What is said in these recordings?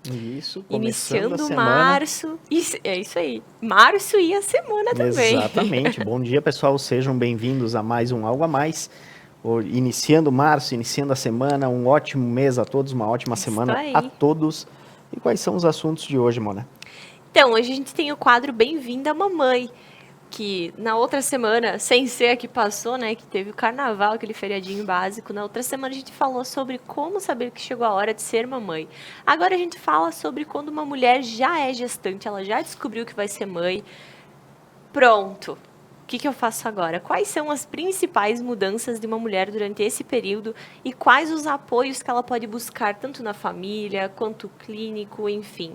Isso, iniciando março. É isso aí. Março e a semana também. Exatamente. Bom dia, pessoal. Sejam bem-vindos a mais um Algo a Mais. Iniciando março, iniciando a semana. Um ótimo mês a todos, uma ótima semana a todos. E quais são os assuntos de hoje, Mona? Então, hoje a gente tem o quadro Bem-vinda Mamãe, que na outra semana, sem ser a que passou, né, que teve o carnaval, aquele feriadinho básico, na outra semana a gente falou sobre como saber que chegou a hora de ser mamãe. Agora a gente fala sobre quando uma mulher já é gestante, ela já descobriu que vai ser mãe. Pronto. O que eu faço agora? Quais são as principais mudanças de uma mulher durante esse período e quais os apoios que ela pode buscar, tanto na família, quanto clínico, enfim.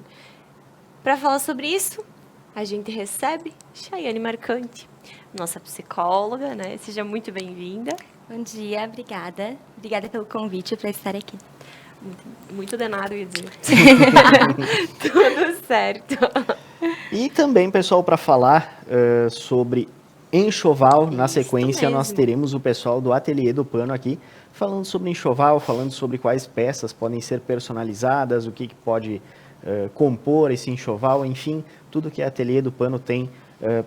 Para falar sobre isso, a gente recebe Chayane Marcante, nossa psicóloga, né? Seja muito bem-vinda. Bom dia, obrigada. Obrigada pelo convite para estar aqui. Muito danado, ia dizer. Tudo certo. E também, pessoal, para falar sobre enxoval, na sequência nós teremos o pessoal do Ateliê do Pano aqui, falando sobre enxoval, falando sobre quais peças podem ser personalizadas, o que pode compor esse enxoval, enfim, tudo que a Ateliê do Pano tem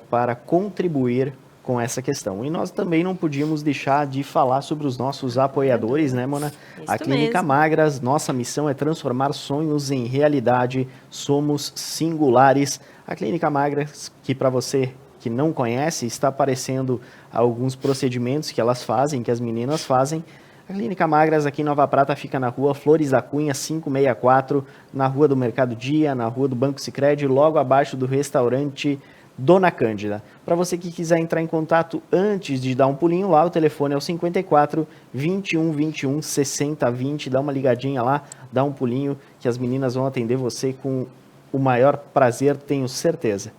para contribuir com essa questão. E nós também não podíamos deixar de falar sobre os nossos apoiadores, né, Mona? A Clínica Magras, nossa missão é transformar sonhos em realidade, somos singulares. A Clínica Magras, que para você que não conhece, está aparecendo alguns procedimentos que elas fazem, que as meninas fazem. A Clínica Magras aqui em Nova Prata fica na rua Flores da Cunha 564, na rua do Mercado Dia, na rua do Banco Sicredi, logo abaixo do restaurante Dona Cândida. Para você que quiser entrar em contato antes de dar um pulinho lá, o telefone é o 54 21 21 60 20. Dá uma ligadinha lá, dá um pulinho, que as meninas vão atender você com o maior prazer, tenho certeza.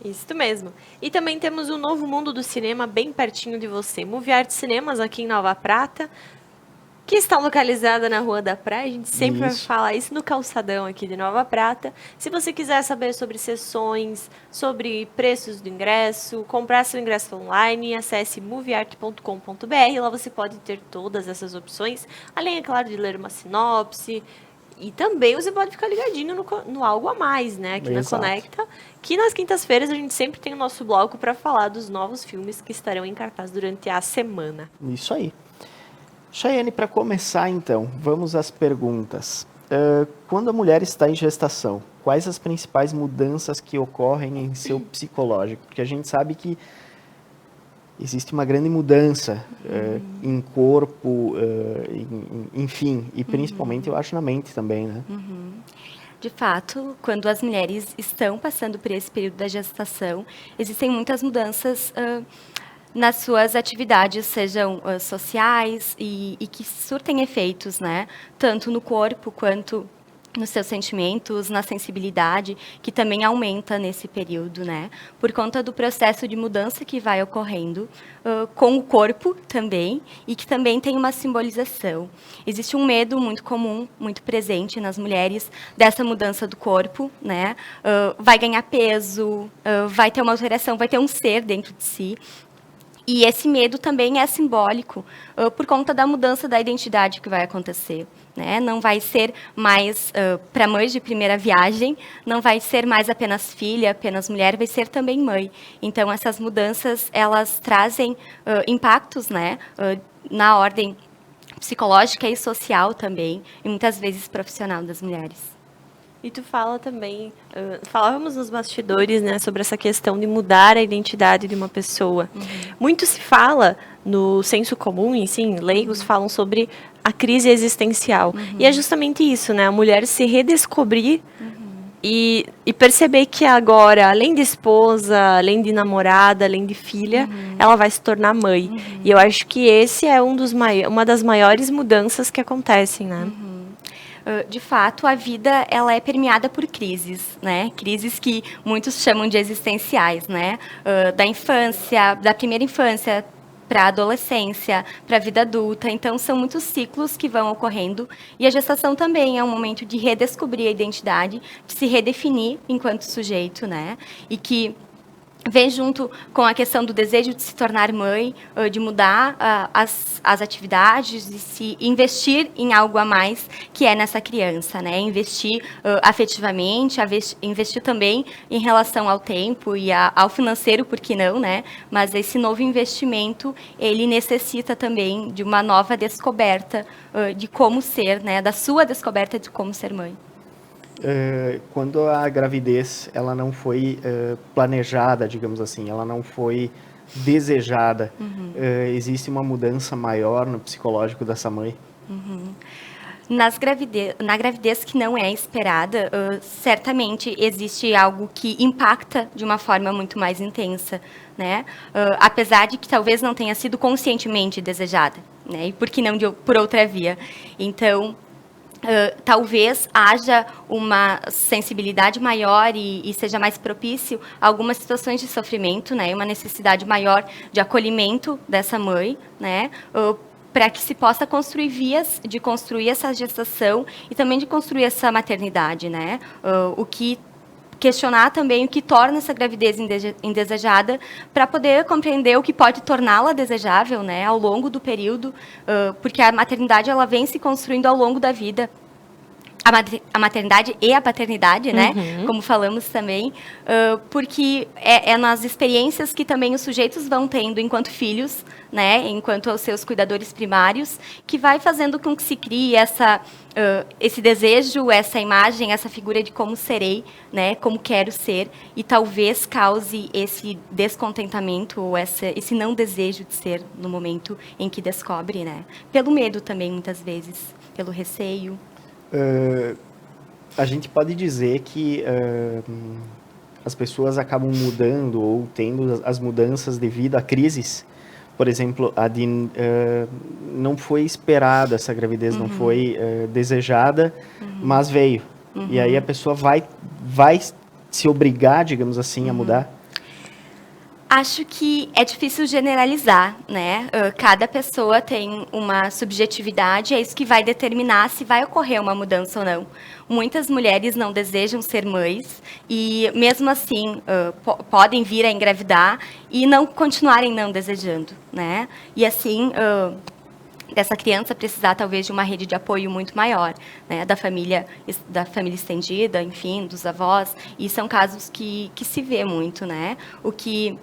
Isso mesmo. E também temos o Novo Mundo do Cinema bem pertinho de você. Movie Art Cinemas aqui em Nova Prata, que está localizada na Rua da Praia. A gente sempre vai falar isso no calçadão aqui de Nova Prata. Se você quiser saber sobre sessões, sobre preços do ingresso, comprar seu ingresso online, acesse movieart.com.br. Lá você pode ter todas essas opções, além, é claro, de ler uma sinopse. E também você pode ficar ligadinho no Algo a Mais, né? Aqui na Conecta. Que nas quintas-feiras a gente sempre tem o nosso bloco para falar dos novos filmes que estarão em cartaz durante a semana. Isso aí. Chayane, para começar então, vamos às perguntas. Quando a mulher está em gestação, quais as principais mudanças que ocorrem em seu psicológico? Porque a gente sabe que existe uma grande mudança em corpo, enfim, e principalmente, eu acho, na mente também, né? De fato, quando as mulheres estão passando por esse período da gestação, existem muitas mudanças nas suas atividades, sejam sociais e que surtem efeitos, né? Tanto no corpo quanto nos seus sentimentos, na sensibilidade, que também aumenta nesse período, né? Por conta do processo de mudança que vai ocorrendo com o corpo também, e que também tem uma simbolização. Existe um medo muito comum, muito presente nas mulheres, dessa mudança do corpo, né? Vai ganhar peso, vai ter uma alteração, vai ter um ser dentro de si. E esse medo também é simbólico por conta da mudança da identidade que vai acontecer. Né? Não vai ser mais para mãe de primeira viagem, não vai ser mais apenas filha, apenas mulher, vai ser também mãe. Então, essas mudanças, elas trazem impactos, né? Na ordem psicológica e social também, e muitas vezes profissional das mulheres. E tu fala também, falávamos nos bastidores, né, sobre essa questão de mudar a identidade de uma pessoa. Muito se fala no senso comum, e sim, leigos falam sobre a crise existencial. E é justamente isso, né, a mulher se redescobrir e perceber que agora, além de esposa, além de namorada, além de filha, ela vai se tornar mãe. E eu acho que esse é uma das maiores mudanças que acontecem, né? De fato, a vida ela é permeada por crises, né? Crises que muitos chamam de existenciais, né? Da infância, da primeira infância, para a adolescência, para a vida adulta. Então, são muitos ciclos que vão ocorrendo. E a gestação também é um momento de redescobrir a identidade, de se redefinir enquanto sujeito, né? E que vem junto com a questão do desejo de se tornar mãe, de mudar as atividades, de se investir em algo a mais que é nessa criança, né? Investir afetivamente, investir também em relação ao tempo e ao financeiro, por que não, né? Mas esse novo investimento, ele necessita também de uma nova descoberta de como ser, né? Da sua descoberta de como ser mãe. Quando a gravidez ela não foi planejada, digamos assim, ela não foi desejada, existe uma mudança maior no psicológico dessa mãe? Na gravidez que não é esperada, certamente existe algo que impacta de uma forma muito mais intensa, né? Apesar de que talvez não tenha sido conscientemente desejada, né? E por que não por outra via? Então, talvez haja uma sensibilidade maior e seja mais propício a algumas situações de sofrimento, né, uma necessidade maior de acolhimento dessa mãe, né, para que se possa construir vias de construir essa gestação e também de construir essa maternidade, né, o que questionar também o que torna essa gravidez indesejada para poder compreender o que pode torná-la desejável, né, ao longo do período, porque a maternidade ela vem se construindo ao longo da vida. A maternidade e a paternidade, né? Como falamos também, porque é nas experiências que também os sujeitos vão tendo enquanto filhos, né? Enquanto os seus cuidadores primários, que vai fazendo com que se crie esse desejo, essa imagem, essa figura de como serei, né? Como quero ser, e talvez cause esse descontentamento ou esse não desejo de ser no momento em que descobre, né? Pelo medo também, muitas vezes, pelo receio. A gente pode dizer que as pessoas acabam mudando ou tendo as mudanças devido a crises. Por exemplo, não foi esperada essa gravidez, não foi desejada, mas veio. E aí a pessoa vai se obrigar, digamos assim, a mudar. Acho que é difícil generalizar, né? Cada pessoa tem uma subjetividade, é isso que vai determinar se vai ocorrer uma mudança ou não. Muitas mulheres não desejam ser mães e, mesmo assim, podem vir a engravidar e não continuarem não desejando, né? E assim, dessa criança precisar talvez de uma rede de apoio muito maior, né? Da família estendida, enfim, dos avós. E são casos que se vê muito, né? O que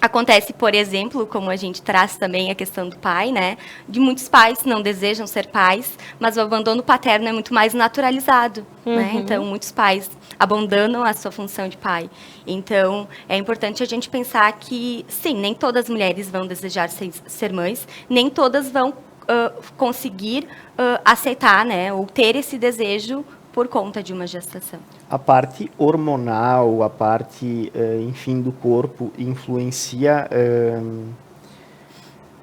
acontece, por exemplo, como a gente traz também a questão do pai, né? De muitos pais não desejam ser pais, mas o abandono paterno é muito mais naturalizado, né? Então, muitos pais abandonam a sua função de pai. Então, é importante a gente pensar que, sim, nem todas as mulheres vão desejar ser mães, nem todas vão conseguir aceitar, né? Ou ter esse desejo por conta de uma gestação. A parte hormonal, a parte, enfim, do corpo influencia,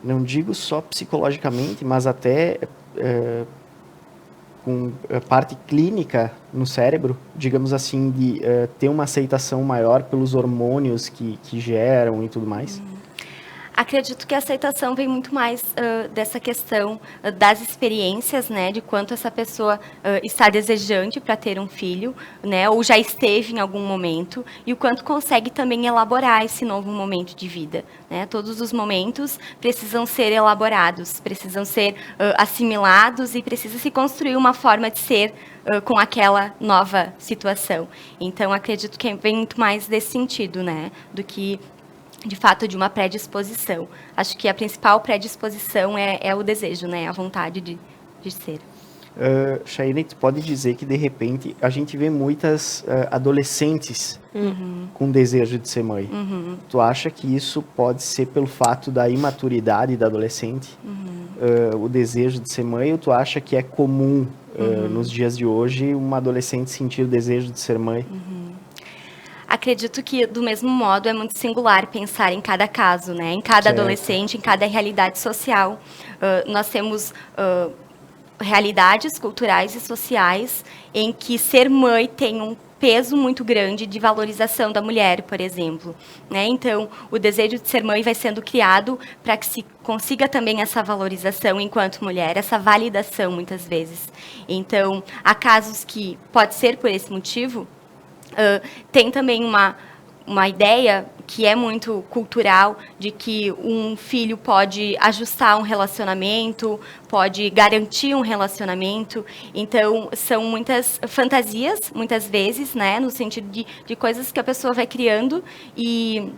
não digo só psicologicamente, mas até com a parte clínica no cérebro, digamos assim, de ter uma aceitação maior pelos hormônios que geram e tudo mais. Acredito que a aceitação vem muito mais dessa questão das experiências, né, de quanto essa pessoa está desejante para ter um filho, né, ou já esteve em algum momento, e o quanto consegue também elaborar esse novo momento de vida, né? Todos os momentos precisam ser elaborados, precisam ser assimilados e precisa se construir uma forma de ser com aquela nova situação. Então, acredito que vem muito mais desse sentido, né, do que de fato, de uma predisposição. Acho que a principal predisposição é o desejo, né? A vontade de ser. Chayane, tu pode dizer que, de repente, a gente vê muitas adolescentes com desejo de ser mãe. Tu acha que isso pode ser pelo fato da imaturidade da adolescente? O desejo de ser mãe? Ou tu acha que é comum, nos dias de hoje, uma adolescente sentir o desejo de ser mãe? Acredito que, do mesmo modo, é muito singular pensar em cada caso, né? Em cada adolescente, em cada realidade social. Nós temos realidades culturais e sociais em que ser mãe tem peso muito grande de valorização da mulher, por exemplo, né? Então, o desejo de ser mãe vai sendo criado para que se consiga também essa valorização enquanto mulher, essa validação, muitas vezes. Então, há casos que, pode ser por esse motivo, tem também uma ideia que é muito cultural de que um filho pode ajustar um relacionamento, pode garantir um relacionamento. Então, são muitas fantasias, muitas vezes, né, no sentido de coisas que a pessoa vai criando e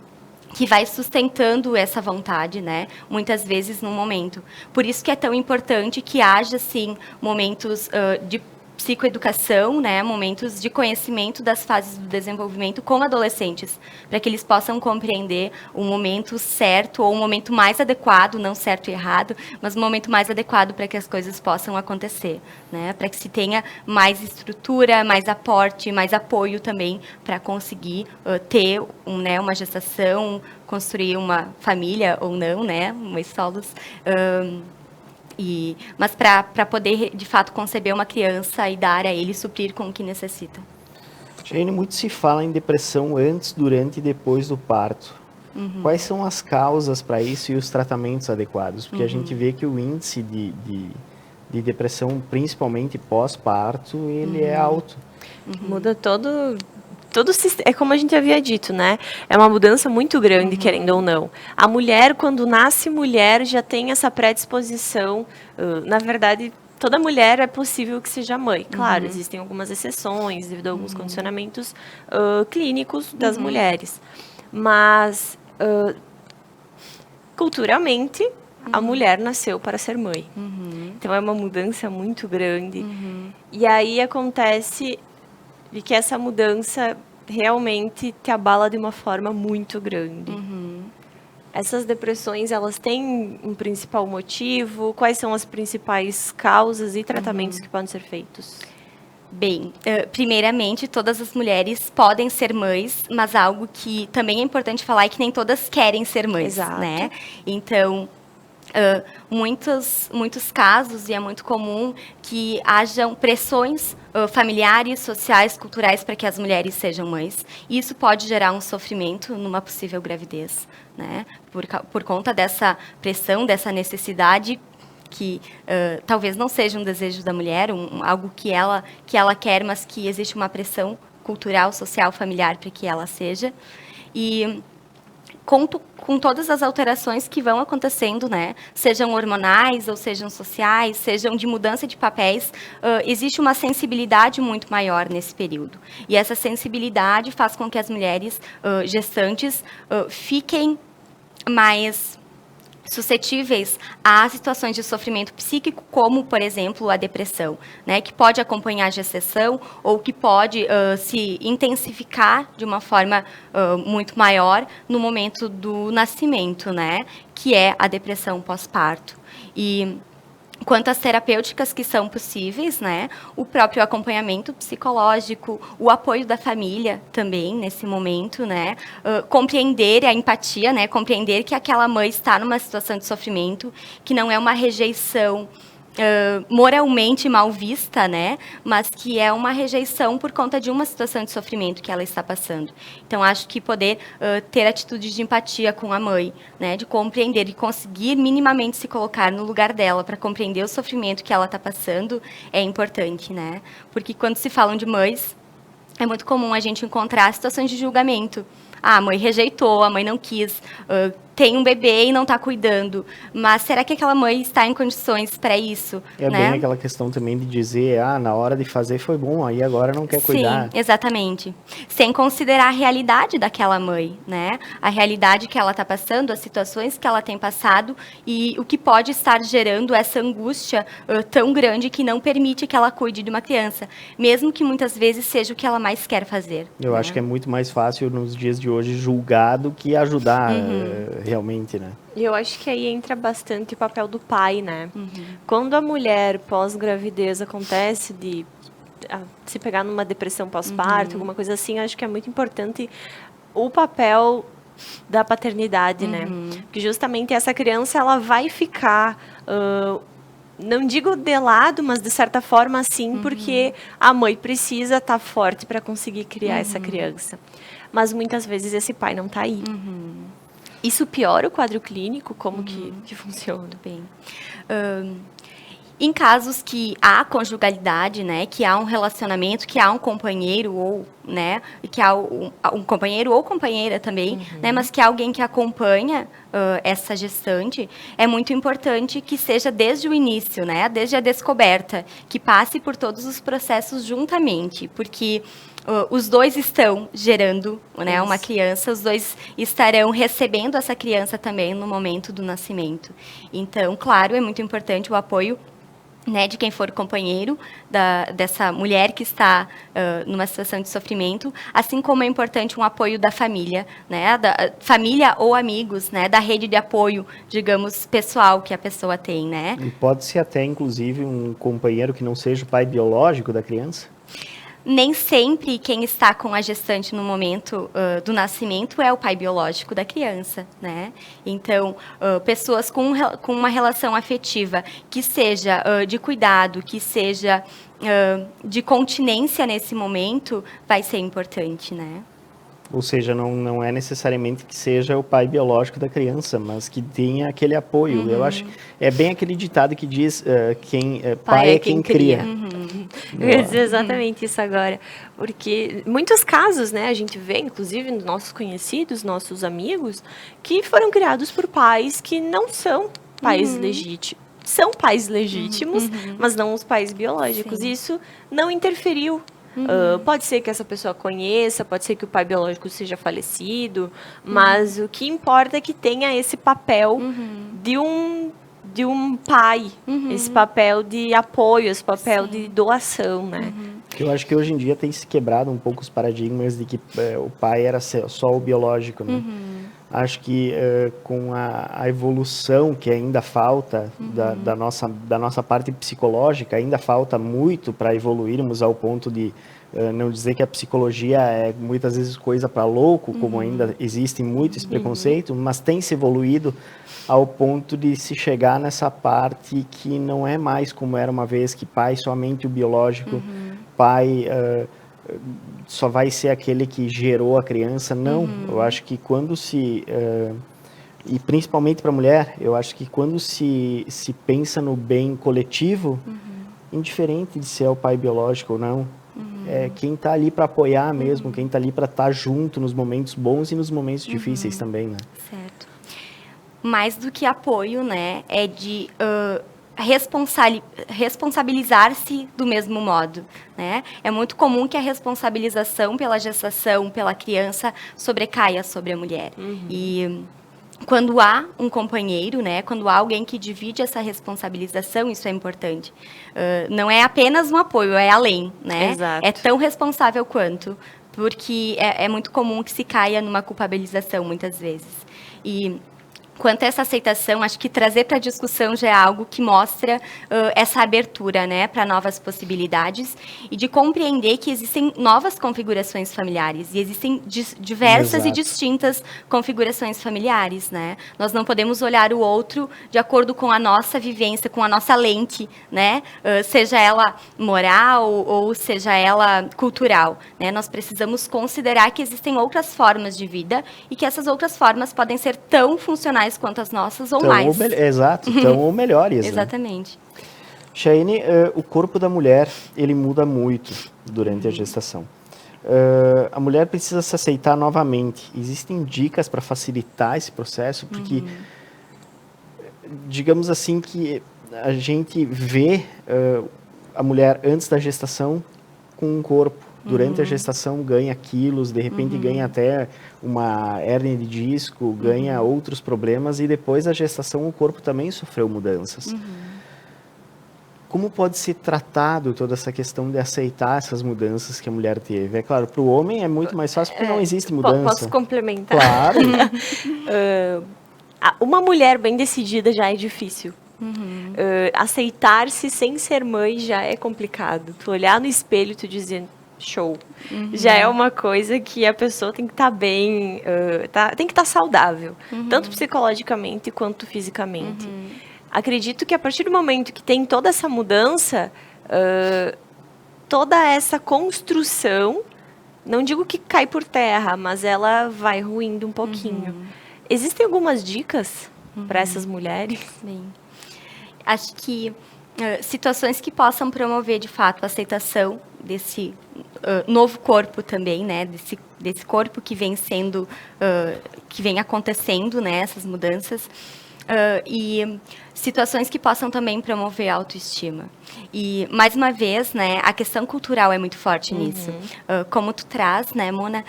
que vai sustentando essa vontade, né, muitas vezes no momento. Por isso que é tão importante que haja, sim, momentos de psicoeducação, né, momentos de conhecimento das fases do desenvolvimento com adolescentes, para que eles possam compreender o momento certo ou o momento mais adequado, não certo e errado, mas o momento mais adequado para que as coisas possam acontecer, né, para que se tenha mais estrutura, mais aporte, mais apoio também para conseguir ter uma gestação, construir uma família ou não, né, mães solos. Mas para poder, de fato, conceber uma criança e dar a ele, suprir com o que necessita. Jane, muito se fala em depressão antes, durante e depois do parto. Quais são as causas para isso e os tratamentos adequados? Porque a gente vê que o índice de depressão, principalmente pós-parto, ele é alto. Muda todo é como a gente havia dito, né? É uma mudança muito grande, querendo ou não. A mulher, quando nasce mulher, já tem essa predisposição. Na verdade, toda mulher é possível que seja mãe. Claro, existem algumas exceções devido a alguns condicionamentos clínicos das mulheres. Mas, culturalmente, a mulher nasceu para ser mãe. Então, é uma mudança muito grande. E aí acontece de que essa mudança realmente te abala de uma forma muito grande. Essas depressões, elas têm um principal motivo? Quais são as principais causas e tratamentos que podem ser feitos? Bem, primeiramente, todas as mulheres podem ser mães, mas algo que também é importante falar é que nem todas querem ser mães, né? Então, muitos casos, e é muito comum que hajam pressões familiares, sociais, culturais para que as mulheres sejam mães. E isso pode gerar um sofrimento numa possível gravidez, né? Por conta dessa pressão, dessa necessidade que talvez não seja um desejo da mulher, algo que ela quer, mas que existe uma pressão cultural, social, familiar para que ela seja. E com todas as alterações que vão acontecendo, né? Sejam hormonais, ou sejam sociais, sejam de mudança de papéis, existe uma sensibilidade muito maior nesse período. E essa sensibilidade faz com que as mulheres gestantes fiquem mais suscetíveis a situações de sofrimento psíquico, como, por exemplo, a depressão, né, que pode acompanhar a gestação ou que pode se intensificar de uma forma muito maior no momento do nascimento, né, que é a depressão pós-parto. E quanto às terapêuticas que são possíveis, né, o próprio acompanhamento psicológico, o apoio da família também nesse momento, né, compreender a empatia, né, compreender que aquela mãe está numa situação de sofrimento, que não é uma rejeição moralmente mal vista, né, mas que é uma rejeição por conta de uma situação de sofrimento que ela está passando. Então, acho que poder ter atitudes de empatia com a mãe, né, de compreender e conseguir minimamente se colocar no lugar dela para compreender o sofrimento que ela está passando é importante, né, porque quando se falam de mães, é muito comum a gente encontrar situações de julgamento. Ah, a mãe rejeitou, a mãe não quis, tem um bebê e não está cuidando. Mas será que aquela mãe está em condições para isso? É, né? Bem aquela questão também de dizer, na hora de fazer foi bom, aí agora não quer cuidar. Sim, exatamente. Sem considerar a realidade daquela mãe, né? A realidade que ela está passando, as situações que ela tem passado e o que pode estar gerando essa angústia tão grande que não permite que ela cuide de uma criança, mesmo que muitas vezes seja o que ela mais quer fazer. Eu acho que é muito mais fácil nos dias de hoje julgar do que ajudar realmente, né? E eu acho que aí entra bastante o papel do pai, né? Quando a mulher pós-gravidez acontece de se pegar numa depressão pós-parto, alguma coisa assim, eu acho que é muito importante o papel da paternidade, né? Porque justamente essa criança, ela vai ficar não digo de lado, mas de certa forma sim, porque a mãe precisa estar forte para conseguir criar essa criança. Mas muitas vezes esse pai não está aí. Isso piora o quadro clínico? Como que funciona? Bem, em casos que há conjugalidade, né, que há um relacionamento, que há um companheiro ou, né, que há um companheiro ou companheira também, né, mas que há alguém que acompanha essa gestante, é muito importante que seja desde o início, né, desde a descoberta, que passe por todos os processos juntamente, porque os dois estão gerando, né, uma criança, os dois estarão recebendo essa criança também no momento do nascimento. Então, claro, é muito importante o apoio, né, de quem for companheiro dessa mulher que está numa situação de sofrimento, assim como é importante um apoio da família, né, da família ou amigos, né, da rede de apoio, digamos, pessoal que a pessoa tem, né. E pode ser até, inclusive, um companheiro que não seja o pai biológico da criança? Nem sempre quem está com a gestante no momento do nascimento é o pai biológico da criança, né? Então, pessoas com uma relação afetiva que seja de cuidado, que seja de continência nesse momento, vai ser importante, né? Ou seja, não é necessariamente que seja o pai biológico da criança, mas que tenha aquele apoio. Eu acho é bem aquele ditado que diz pai é quem cria. Eu ia dizer exatamente isso agora. Porque muitos casos, né, a gente vê, inclusive, nos nossos conhecidos, nossos amigos, que foram criados por pais que não são pais legítimos. São pais legítimos, mas não os pais biológicos. Sim. Isso não interferiu. Pode ser que essa pessoa conheça, pode ser que o pai biológico seja falecido, mas o que importa é que tenha esse papel de um pai, esse papel de apoio, esse papel de doação, né? Eu acho que hoje em dia tem se quebrado um pouco os paradigmas de que o pai era só o biológico, né? Acho que com a evolução que ainda falta da nossa parte psicológica, ainda falta muito para evoluirmos ao ponto de não dizer que a psicologia é muitas vezes coisa para louco, como ainda existe muito esse preconceito, mas tem se evoluído ao ponto de se chegar nessa parte que não é mais como era uma vez, que pai somente o biológico, pai só vai ser aquele que gerou a criança. Não, eu acho que quando e principalmente para a mulher, eu acho que quando se pensa no bem coletivo, indiferente de ser o pai biológico ou não, é quem está ali para apoiar mesmo, quem está ali para estar junto nos momentos bons e nos momentos difíceis também, né? Certo. Mais do que apoio, né, é de responsabilizar-se do mesmo modo, né? É muito comum que a responsabilização pela gestação, pela criança, sobrecaia sobre a mulher. E quando há um companheiro, né, quando há alguém que divide essa responsabilização, isso é importante. Não é apenas um apoio, é além, né? Exato. É tão responsável quanto, porque é muito comum que se caia numa culpabilização, muitas vezes. E quanto a essa aceitação, acho que trazer para a discussão já é algo que mostra essa abertura, né, para novas possibilidades e de compreender que existem novas configurações familiares e existem diversas Exato. e distintas configurações familiares, né? Nós não podemos olhar o outro de acordo com a nossa vivência, com a nossa lente, né? Seja ela moral ou seja ela cultural, né? Nós precisamos considerar que existem outras formas de vida e que essas outras formas podem ser tão funcionais quanto as nossas ou mais. Exato, tão ou melhores. Né? Exatamente. Chayne, o corpo da mulher, ele muda muito durante a gestação. A mulher precisa se aceitar novamente. Existem dicas para facilitar esse processo? Porque, digamos assim, que a gente vê a mulher antes da gestação com um corpo. Durante a gestação ganha quilos, de repente ganha até uma hérnia de disco, ganha outros problemas e depois da gestação o corpo também sofreu mudanças. Como pode ser tratado toda essa questão de aceitar essas mudanças que a mulher teve? É claro, para o homem é muito mais fácil porque não existe mudança. Posso complementar? Claro. Uma mulher bem decidida já é difícil. Aceitar-se sem ser mãe já é complicado. Tu olhar no espelho e tu dizer show. Já é uma coisa que a pessoa tem que estar bem, tem que estar saudável, tanto psicologicamente quanto fisicamente. acredito que a partir do momento que tem toda essa mudança, toda essa construção, não digo que cai por terra, mas ela vai ruindo um pouquinho. Existem algumas dicas para essas mulheres? Sim. Acho que situações que possam promover, de fato, a aceitação desse novo corpo também, né? Desse corpo que vem sendo, que vem acontecendo, né? Essas mudanças. E situações que possam também promover a autoestima. E, mais uma vez, né, a questão cultural é muito forte nisso. Como tu traz, né, Mona,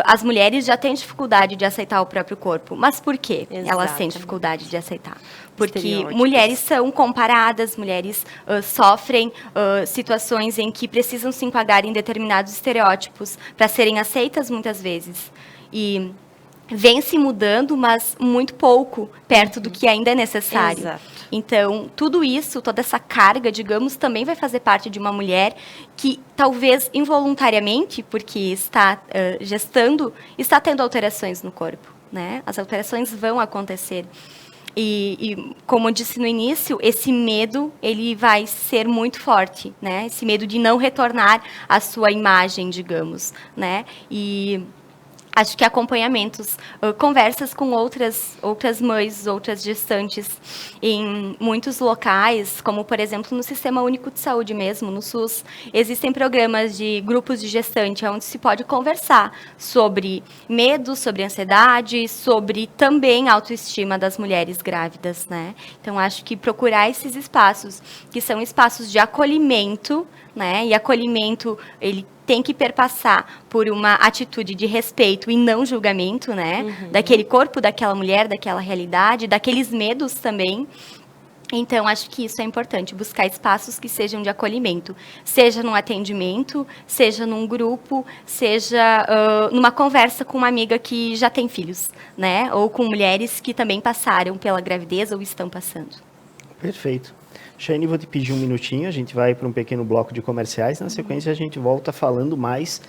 as mulheres já têm dificuldade de aceitar o próprio corpo. Mas por quê elas têm dificuldade de aceitar? Porque mulheres são comparadas, mulheres sofrem situações em que precisam se enquadrar em determinados estereótipos para serem aceitas muitas vezes. E vem se mudando, mas muito pouco perto do que ainda é necessário. Exato. Então, tudo isso, toda essa carga, digamos, também vai fazer parte de uma mulher que, talvez involuntariamente, porque está gestando, está tendo alterações no corpo, né? As alterações vão acontecer. E, como eu disse no início, esse medo, ele vai ser muito forte, né? Esse medo de não retornar à sua imagem, digamos, né? E acho que acompanhamentos, conversas com outras mães, outras gestantes em muitos locais, como, por exemplo, no Sistema Único de Saúde mesmo, no SUS, existem programas de grupos de gestante, onde se pode conversar sobre medo, sobre ansiedade, sobre também autoestima das mulheres grávidas, né? Então, acho que procurar esses espaços, que são espaços de acolhimento, né? E acolhimento, ele tem que perpassar por uma atitude de respeito e não julgamento, né? Daquele corpo, daquela mulher, daquela realidade, daqueles medos também. Então, acho que isso é importante, buscar espaços que sejam de acolhimento, seja num atendimento, seja num grupo, seja numa conversa com uma amiga que já tem filhos, né? Ou com mulheres que também passaram pela gravidez ou estão passando. Perfeito. Chayne, vou te pedir um minutinho, a gente vai para um pequeno bloco de comerciais, na sequência a gente volta falando mais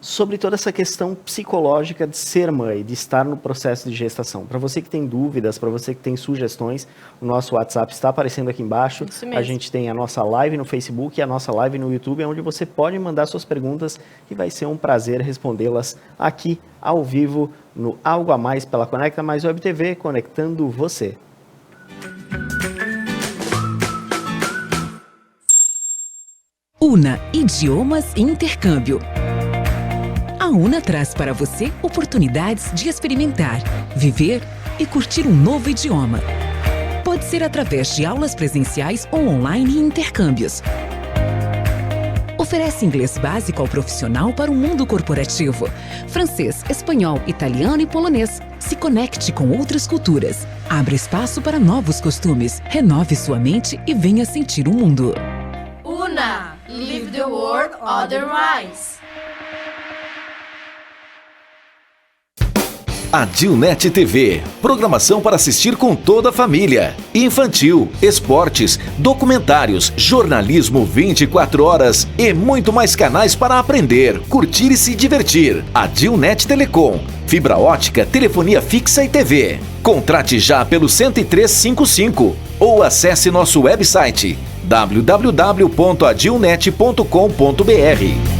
sobre toda essa questão psicológica de ser mãe, de estar no processo de gestação. Para você que tem dúvidas, para você que tem sugestões, o nosso WhatsApp está aparecendo aqui embaixo. Isso mesmo. A gente tem a nossa live no Facebook e a nossa live no YouTube, onde você pode mandar suas perguntas e vai ser um prazer respondê-las aqui ao vivo no Algo a Mais pela Conecta Mais Web TV, conectando você. UNA Idiomas e Intercâmbio. A UNA traz para você oportunidades de experimentar, viver e curtir um novo idioma. Pode ser através de aulas presenciais ou online e intercâmbios. Oferece inglês básico ao profissional para o mundo corporativo, francês, espanhol, italiano e polonês. Se conecte com outras culturas. Abra espaço para novos costumes. Renove sua mente e venha sentir o mundo. UNA, live the world otherwise. Adilnet TV, programação para assistir com toda a família. Infantil, esportes, documentários, jornalismo 24 horas e muito mais canais para aprender, curtir e se divertir. Adilnet Telecom, fibra ótica, telefonia fixa e TV. Contrate já pelo 10355 ou acesse nosso website www.adilnet.com.br.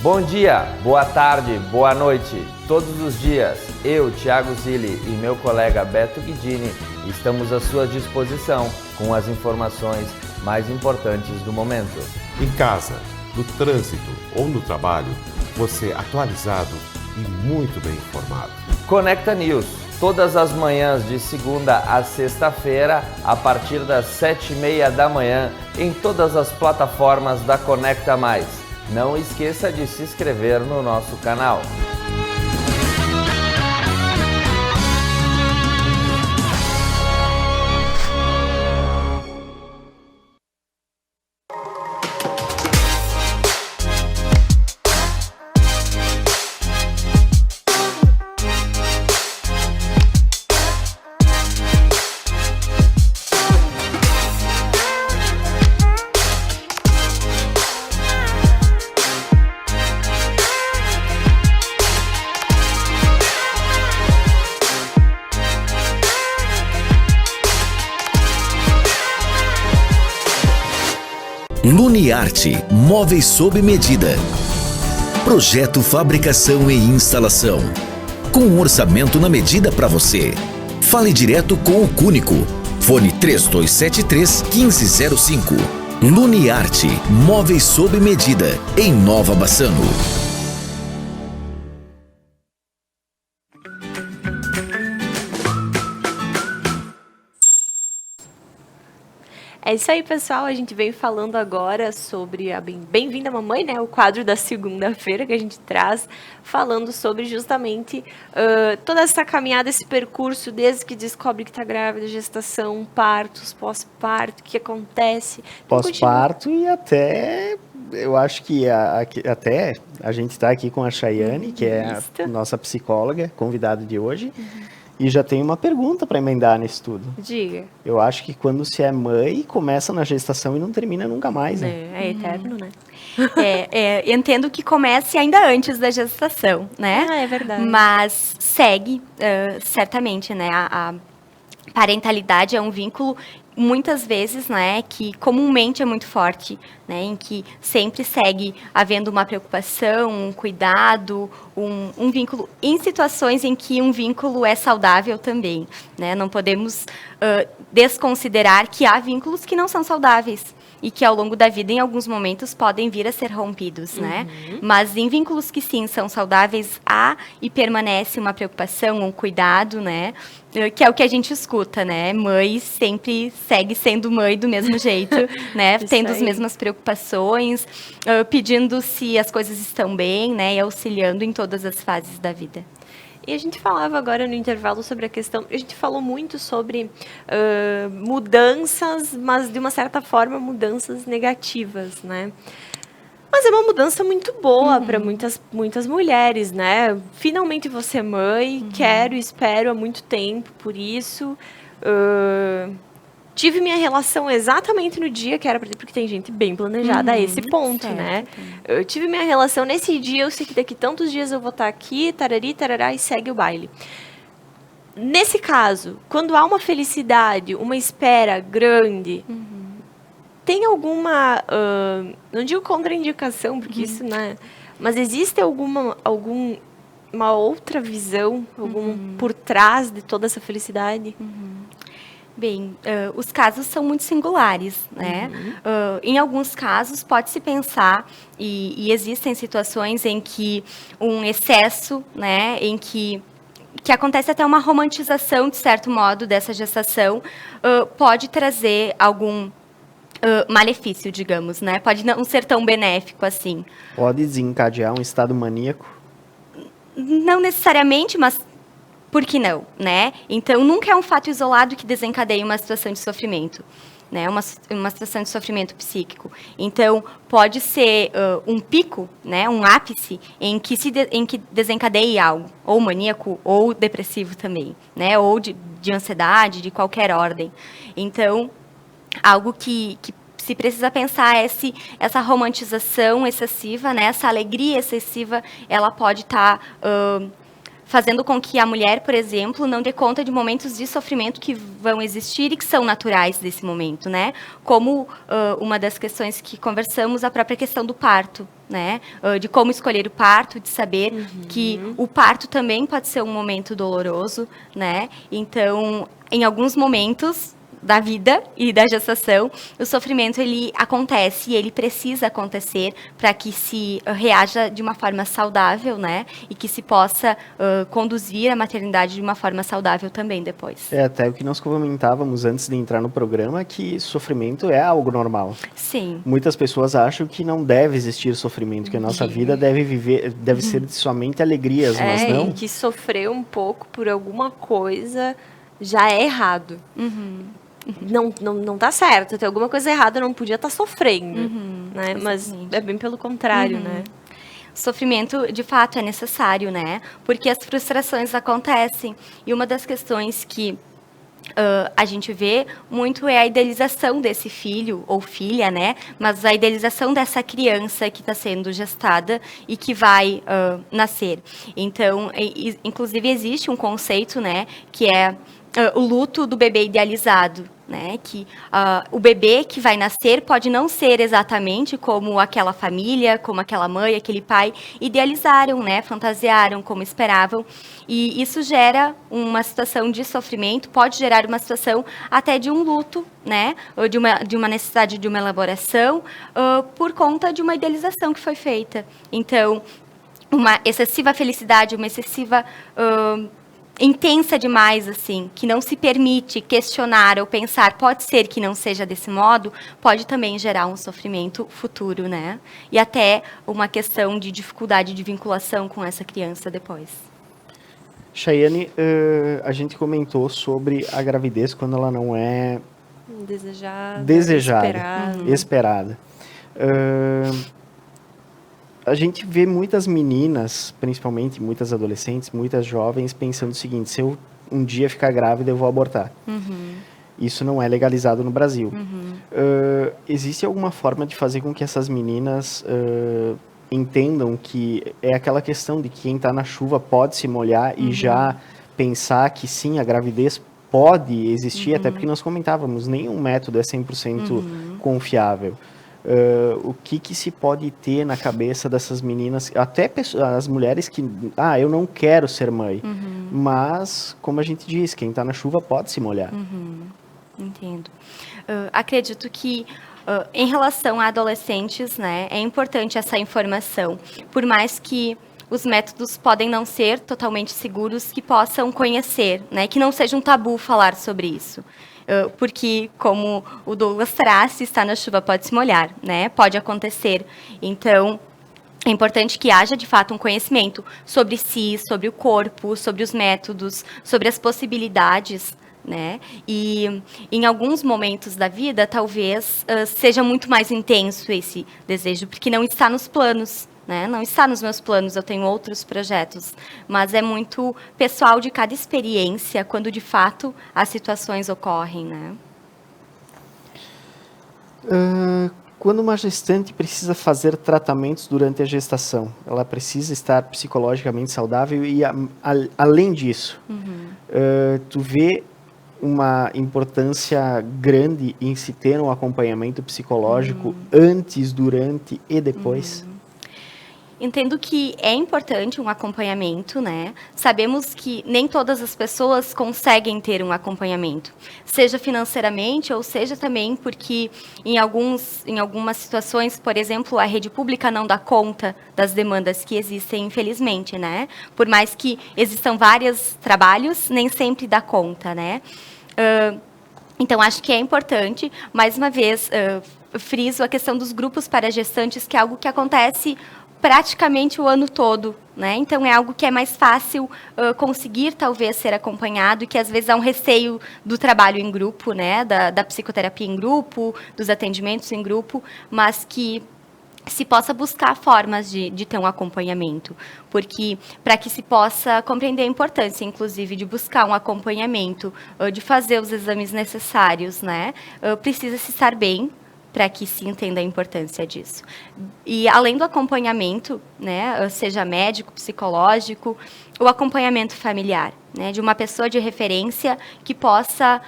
Bom dia, boa tarde, boa noite. Todos os dias, eu, Thiago Zilli e meu colega Beto Guidini estamos à sua disposição com as informações mais importantes do momento. Em casa, no trânsito ou no trabalho, você atualizado e muito bem informado. Conecta News, todas as manhãs de segunda a sexta-feira, a partir das 7h30 da manhã, em todas as plataformas da Conecta Mais. Não esqueça de se inscrever no nosso canal. Luniarte, móveis sob medida. Projeto, fabricação e instalação. Com um orçamento na medida para você. Fale direto com o Cúnico. Fone 3273-1505. Luniarte, móveis sob medida, em Nova Bassano. É isso aí, pessoal. A gente veio falando agora sobre a Bem-vinda Mamãe, né? O quadro da segunda-feira que a gente traz, falando sobre justamente toda essa caminhada, esse percurso, desde que descobre que está grávida, gestação, partos, pós-parto, o que acontece. Pós-parto e até... Eu acho que até a gente está aqui com a Chayane, que é a nossa psicóloga, convidada de hoje. E já tem uma pergunta para emendar nisso tudo. Diga. Eu acho que quando se é mãe, começa na gestação e não termina nunca mais, né? É eterno, né? Entendo que comece ainda antes da gestação, né? É verdade. Mas segue, certamente, né? A parentalidade é um vínculo, muitas vezes, né, que comumente é muito forte, né, em que sempre segue havendo uma preocupação, um cuidado, um vínculo, em situações em que um vínculo é saudável também, né, não podemos desconsiderar que há vínculos que não são saudáveis e que ao longo da vida, em alguns momentos, podem vir a ser rompidos, né, mas em vínculos que sim são saudáveis, há e permanece uma preocupação, um cuidado, né, que é o que a gente escuta, né? Mãe sempre segue sendo mãe do mesmo jeito, né? Tendo as mesmas preocupações, pedindo se as coisas estão bem, né? E auxiliando em todas as fases da vida. E a gente falava agora no intervalo sobre a questão... A gente falou muito sobre mudanças, mas de uma certa forma mudanças negativas, né? Mas é uma mudança muito boa para muitas mulheres, né? Finalmente vou ser mãe, quero e espero há muito tempo por isso. Tive minha relação exatamente no dia que era para ter, porque tem gente bem planejada a esse ponto, certo, né? Eu tive minha relação nesse dia, eu sei que daqui tantos dias eu vou estar aqui, tarari, tarará, e segue o baile. Nesse caso, quando há uma felicidade, uma espera grande... Tem alguma, não digo contraindicação, porque isso, né? Mas existe alguma outra visão, por trás de toda essa felicidade? Bem, os casos são muito singulares, né? Em alguns casos, pode-se pensar, e existem situações em que um excesso, né? Em que acontece até uma romantização, de certo modo, dessa gestação, pode trazer algum... malefício, digamos, né? Pode não ser tão benéfico assim. Pode desencadear um estado maníaco? Não necessariamente, mas por que não, né? Então, nunca é um fato isolado que desencadeie uma situação de sofrimento, né? Uma situação de sofrimento psíquico. Então, pode ser um pico, né? Um ápice em que desencadeie algo, ou maníaco, ou depressivo também, né? Ou de ansiedade, de qualquer ordem. Então, algo que se precisa pensar é se essa romantização excessiva, né, essa alegria excessiva, ela pode estar fazendo com que a mulher, por exemplo, não dê conta de momentos de sofrimento que vão existir e que são naturais desse momento, né? Como uma das questões que conversamos, a própria questão do parto, né? De como escolher o parto, de saber que o parto também pode ser um momento doloroso, né? Então, em alguns momentos... da vida e da gestação, o sofrimento ele acontece e ele precisa acontecer para que se reaja de uma forma saudável, né? E que se possa conduzir a maternidade de uma forma saudável também depois. Até o que nós comentávamos antes de entrar no programa, que sofrimento é algo normal. Sim. Muitas pessoas acham que não deve existir sofrimento, que a nossa vida deve ser somente alegrias, mas não. E que sofrer um pouco por alguma coisa já é errado. Não tá certo. Tem alguma coisa errada, não podia estar sofrendo. Né? Mas é bem pelo contrário, né? O sofrimento, de fato, é necessário, né? Porque as frustrações acontecem. E uma das questões que a gente vê muito é a idealização desse filho ou filha, né? Mas a idealização dessa criança que está sendo gestada e que vai nascer. Então, inclusive, existe um conceito, né? Que é o luto do bebê idealizado, né? Que o bebê que vai nascer pode não ser exatamente como aquela família, como aquela mãe, aquele pai idealizaram, né? Fantasiaram como esperavam. E isso gera uma situação de sofrimento, pode gerar uma situação até de um luto, né? Ou de uma necessidade de uma elaboração por conta de uma idealização que foi feita. Então, uma excessiva felicidade, uma excessiva intensa demais, assim, que não se permite questionar ou pensar, pode ser que não seja desse modo, pode também gerar um sofrimento futuro, né? E até uma questão de dificuldade de vinculação com essa criança depois. Chayane, a gente comentou sobre a gravidez quando ela não é desejada, esperada. A gente vê muitas meninas, principalmente muitas adolescentes, muitas jovens, pensando o seguinte: se eu um dia ficar grávida, eu vou abortar. Isso não é legalizado no Brasil. Existe alguma forma de fazer com que essas meninas entendam que é aquela questão de que quem está na chuva pode se molhar e já pensar que sim, a gravidez pode existir, até porque nós comentávamos, nenhum método é 100% confiável. O que se pode ter na cabeça dessas meninas, até as mulheres que, eu não quero ser mãe, mas, como a gente diz, quem está na chuva pode se molhar. Entendo. Acredito que, em relação a adolescentes, né, é importante essa informação, por mais que os métodos podem não ser totalmente seguros, que possam conhecer, né, que não seja um tabu falar sobre isso. Porque, como o Douglas traz, se está na chuva pode se molhar, né? Pode acontecer. Então, é importante que haja, de fato, um conhecimento sobre si, sobre o corpo, sobre os métodos, sobre as possibilidades, né? E em alguns momentos da vida, talvez, seja muito mais intenso esse desejo, porque não está nos planos. Né? Não está nos meus planos, eu tenho outros projetos, mas é muito pessoal de cada experiência quando de fato as situações ocorrem, né? Quando uma gestante precisa fazer tratamentos durante a gestação, ela precisa estar psicologicamente saudável e além disso, tu vê uma importância grande em se ter um acompanhamento psicológico antes, durante e depois? Entendo que é importante um acompanhamento, né? Sabemos que nem todas as pessoas conseguem ter um acompanhamento, seja financeiramente ou seja também porque em algumas situações, por exemplo, a rede pública não dá conta das demandas que existem, infelizmente, né? Por mais que existam vários trabalhos, nem sempre dá conta, né? Então, acho que é importante, mais uma vez, friso a questão dos grupos para gestantes, que é algo que acontece praticamente o ano todo, né? Então, é algo que é mais fácil conseguir, talvez, ser acompanhado, e que, às vezes, há um receio do trabalho em grupo, né? Da psicoterapia em grupo, dos atendimentos em grupo, mas que se possa buscar formas de ter um acompanhamento, porque para que se possa compreender a importância, inclusive, de buscar um acompanhamento, de fazer os exames necessários, né? Precisa se estar bem, para que se entenda a importância disso. E, além do acompanhamento, né, seja médico, psicológico, o acompanhamento familiar, né, de uma pessoa de referência que possa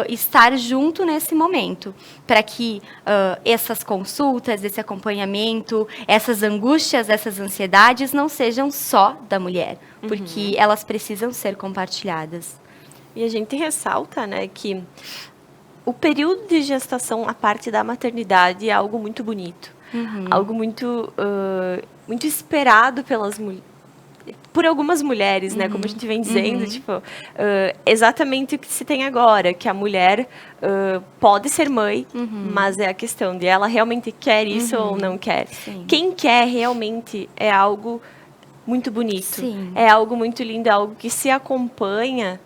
estar junto nesse momento, para que essas consultas, esse acompanhamento, essas angústias, essas ansiedades não sejam só da mulher, porque elas precisam ser compartilhadas. E a gente ressalta, né, que o período de gestação, a parte da maternidade, é algo muito bonito. Algo muito, muito esperado por algumas mulheres, né? Como a gente vem dizendo, tipo, exatamente o que se tem agora, que a mulher pode ser mãe, mas é a questão de ela realmente quer isso ou não quer. Sim. Quem quer realmente é algo muito bonito. Sim. É algo muito lindo, é algo que se acompanha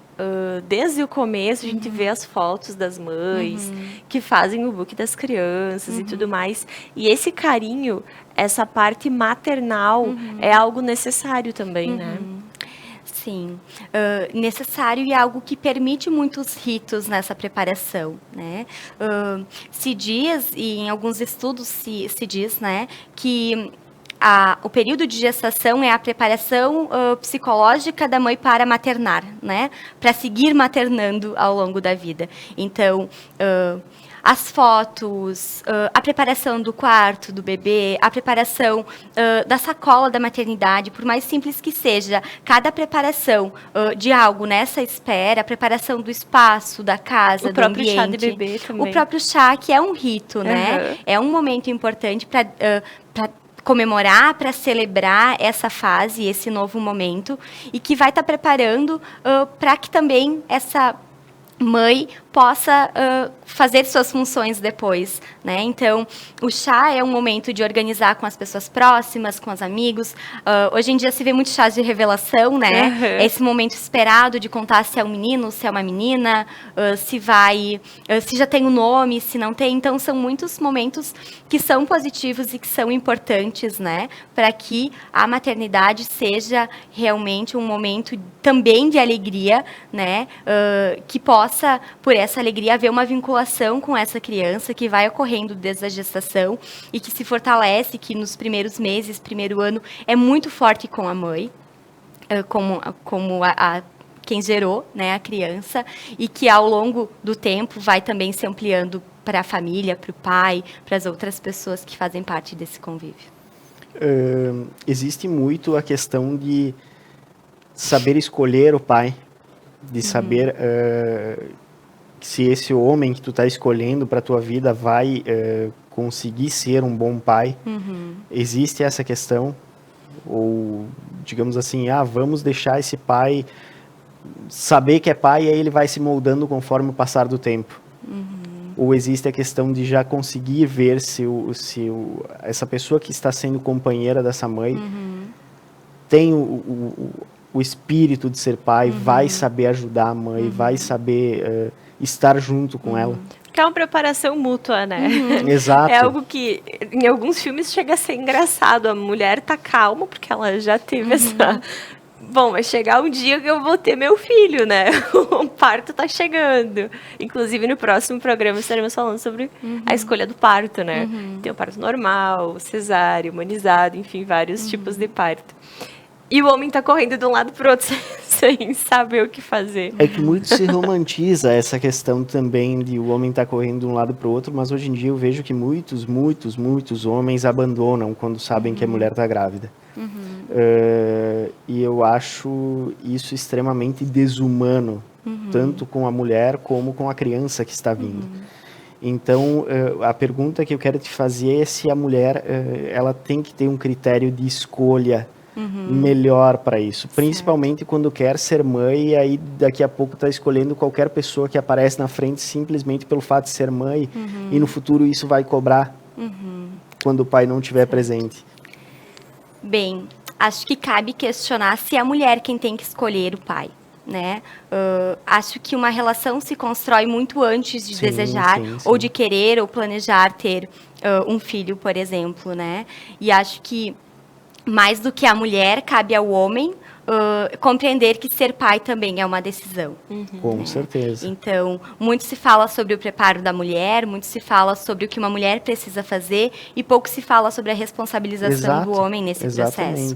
desde o começo. A gente vê as fotos das mães que fazem o book das crianças e tudo mais. E esse carinho, essa parte maternal é algo necessário também, né? Sim, necessário e algo que permite muitos ritos nessa preparação, né? Se diz, e em alguns estudos se diz, né, que o período de gestação é a preparação psicológica da mãe para maternar, né? Para seguir maternando ao longo da vida. Então, as fotos, a preparação do quarto do bebê, a preparação da sacola da maternidade, por mais simples que seja, cada preparação de algo nessa espera, a preparação do espaço, da casa, do ambiente. O próprio chá de bebê também. O próprio chá, que é um rito, né? É um momento importante para comemorar, para celebrar essa fase, esse novo momento, e que vai estar preparando para que também essa mãe possa fazer suas funções depois, né? Então, o chá é um momento de organizar com as pessoas próximas, com os amigos. Hoje em dia se vê muitos chás de revelação, né? É esse momento esperado de contar se é um menino, se é uma menina, se já tem um nome, se não tem. Então, são muitos momentos que são positivos e que são importantes, né? Para que a maternidade seja realmente um momento também de alegria, né? Que possa, por essa alegria, haver uma vinculação com essa criança que vai ocorrendo desde a gestação e que se fortalece, que nos primeiros meses, primeiro ano, é muito forte com a mãe, como quem gerou, né, a criança, e que ao longo do tempo vai também se ampliando para a família, para o pai, para as outras pessoas que fazem parte desse convívio. Existe muito a questão de saber escolher o pai, de saber se esse homem que tu está escolhendo para a tua vida vai conseguir ser um bom pai. Existe essa questão? Ou, digamos assim, vamos deixar esse pai saber que é pai e aí ele vai se moldando conforme o passar do tempo? Ou existe a questão de já conseguir ver se essa pessoa que está sendo companheira dessa mãe tem o espírito de ser pai, vai saber ajudar a mãe, vai saber estar junto com ela. Porque é uma preparação mútua, né? Exato. É algo que, em alguns filmes, chega a ser engraçado. A mulher tá calma, porque ela já teve essa... Bom, vai chegar um dia que eu vou ter meu filho, né? O parto tá chegando. Inclusive, no próximo programa, estaremos falando sobre a escolha do parto, né? Tem o parto normal, cesárea, humanizado, enfim, vários tipos de parto. E o homem tá correndo de um lado pro outro sem saber o que fazer. É que muito se romantiza essa questão também de o homem estar correndo de um lado pro outro, mas hoje em dia eu vejo que muitos homens abandonam quando sabem que a mulher tá grávida. E eu acho isso extremamente desumano, tanto com a mulher como com a criança que está vindo. Então, a pergunta que eu quero te fazer é se a mulher ela tem que ter um critério de escolha melhor para isso, principalmente quando quer ser mãe e aí daqui a pouco está escolhendo qualquer pessoa que aparece na frente simplesmente pelo fato de ser mãe e no futuro isso vai cobrar quando o pai não estiver presente. Bem, acho que cabe questionar se é a mulher quem tem que escolher o pai, né? Acho que uma relação se constrói muito antes de desejar ou de querer ou planejar ter um filho, por exemplo, né? E acho que mais do que a mulher, cabe ao homem compreender que ser pai também é uma decisão. Com certeza. Então, muito se fala sobre o preparo da mulher, muito se fala sobre o que uma mulher precisa fazer e pouco se fala sobre a responsabilização do homem nesse processo.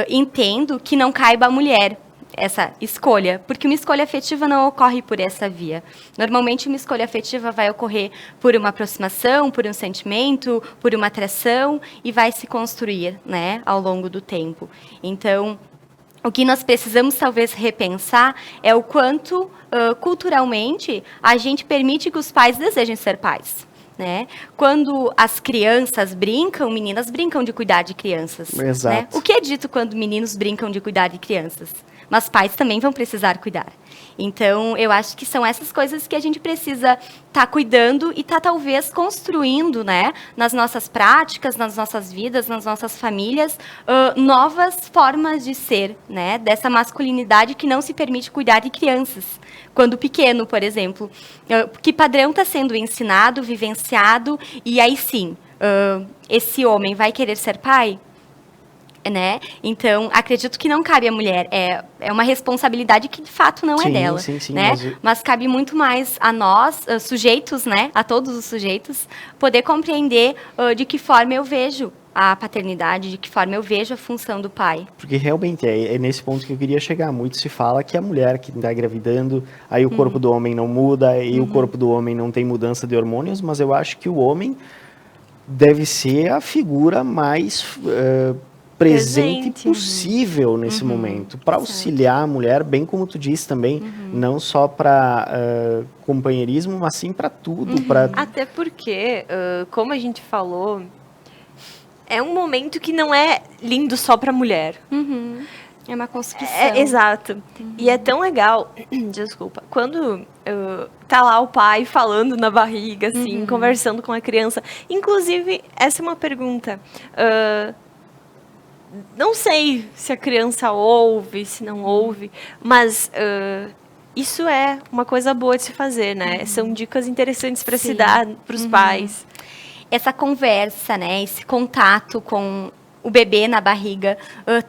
Entendo que não caiba à mulher essa escolha, porque uma escolha afetiva não ocorre por essa via. Normalmente, uma escolha afetiva vai ocorrer por uma aproximação, por um sentimento, por uma atração, e vai se construir, né, ao longo do tempo. Então, O que nós precisamos talvez repensar é o quanto culturalmente a gente permite que os pais desejem ser pais. Né? Quando as crianças brincam, meninas brincam de cuidar de crianças. Exato. Né? O que é dito quando meninos brincam de cuidar de crianças? Mas pais também vão precisar cuidar. Então, eu acho que são essas coisas que a gente precisa estar cuidando e talvez construindo, né, nas nossas práticas, nas nossas vidas, nas nossas famílias, novas formas de ser, né, dessa masculinidade que não se permite cuidar de crianças. Quando pequeno, por exemplo. Que padrão está sendo ensinado, vivenciado, e aí sim, esse homem vai querer ser pai? Né? Então, acredito que não cabe à mulher. É uma responsabilidade que, de fato, não é dela. Sim, né? Mas cabe muito mais a nós, sujeitos, né? A todos os sujeitos, poder compreender de que forma eu vejo a paternidade, de que forma eu vejo a função do pai. Porque realmente é nesse ponto que eu queria chegar. Muito se fala que a mulher que está engravidando, aí o corpo do homem não muda, e o corpo do homem não tem mudança de hormônios, mas eu acho que o homem deve ser a figura mais presente possível nesse momento, para auxiliar a mulher, bem como tu disse também, não só para companheirismo, mas sim para tudo. Até porque, como a gente falou, é um momento que não é lindo só para a mulher. É uma construção. Exato. E é tão legal, desculpa, quando tá lá o pai falando na barriga, assim, conversando com a criança. Inclusive, essa é uma pergunta. Não sei se a criança ouve, se não ouve, mas isso é uma coisa boa de se fazer, né? São dicas interessantes para se dar para os pais. Essa conversa, né? Esse contato com o bebê na barriga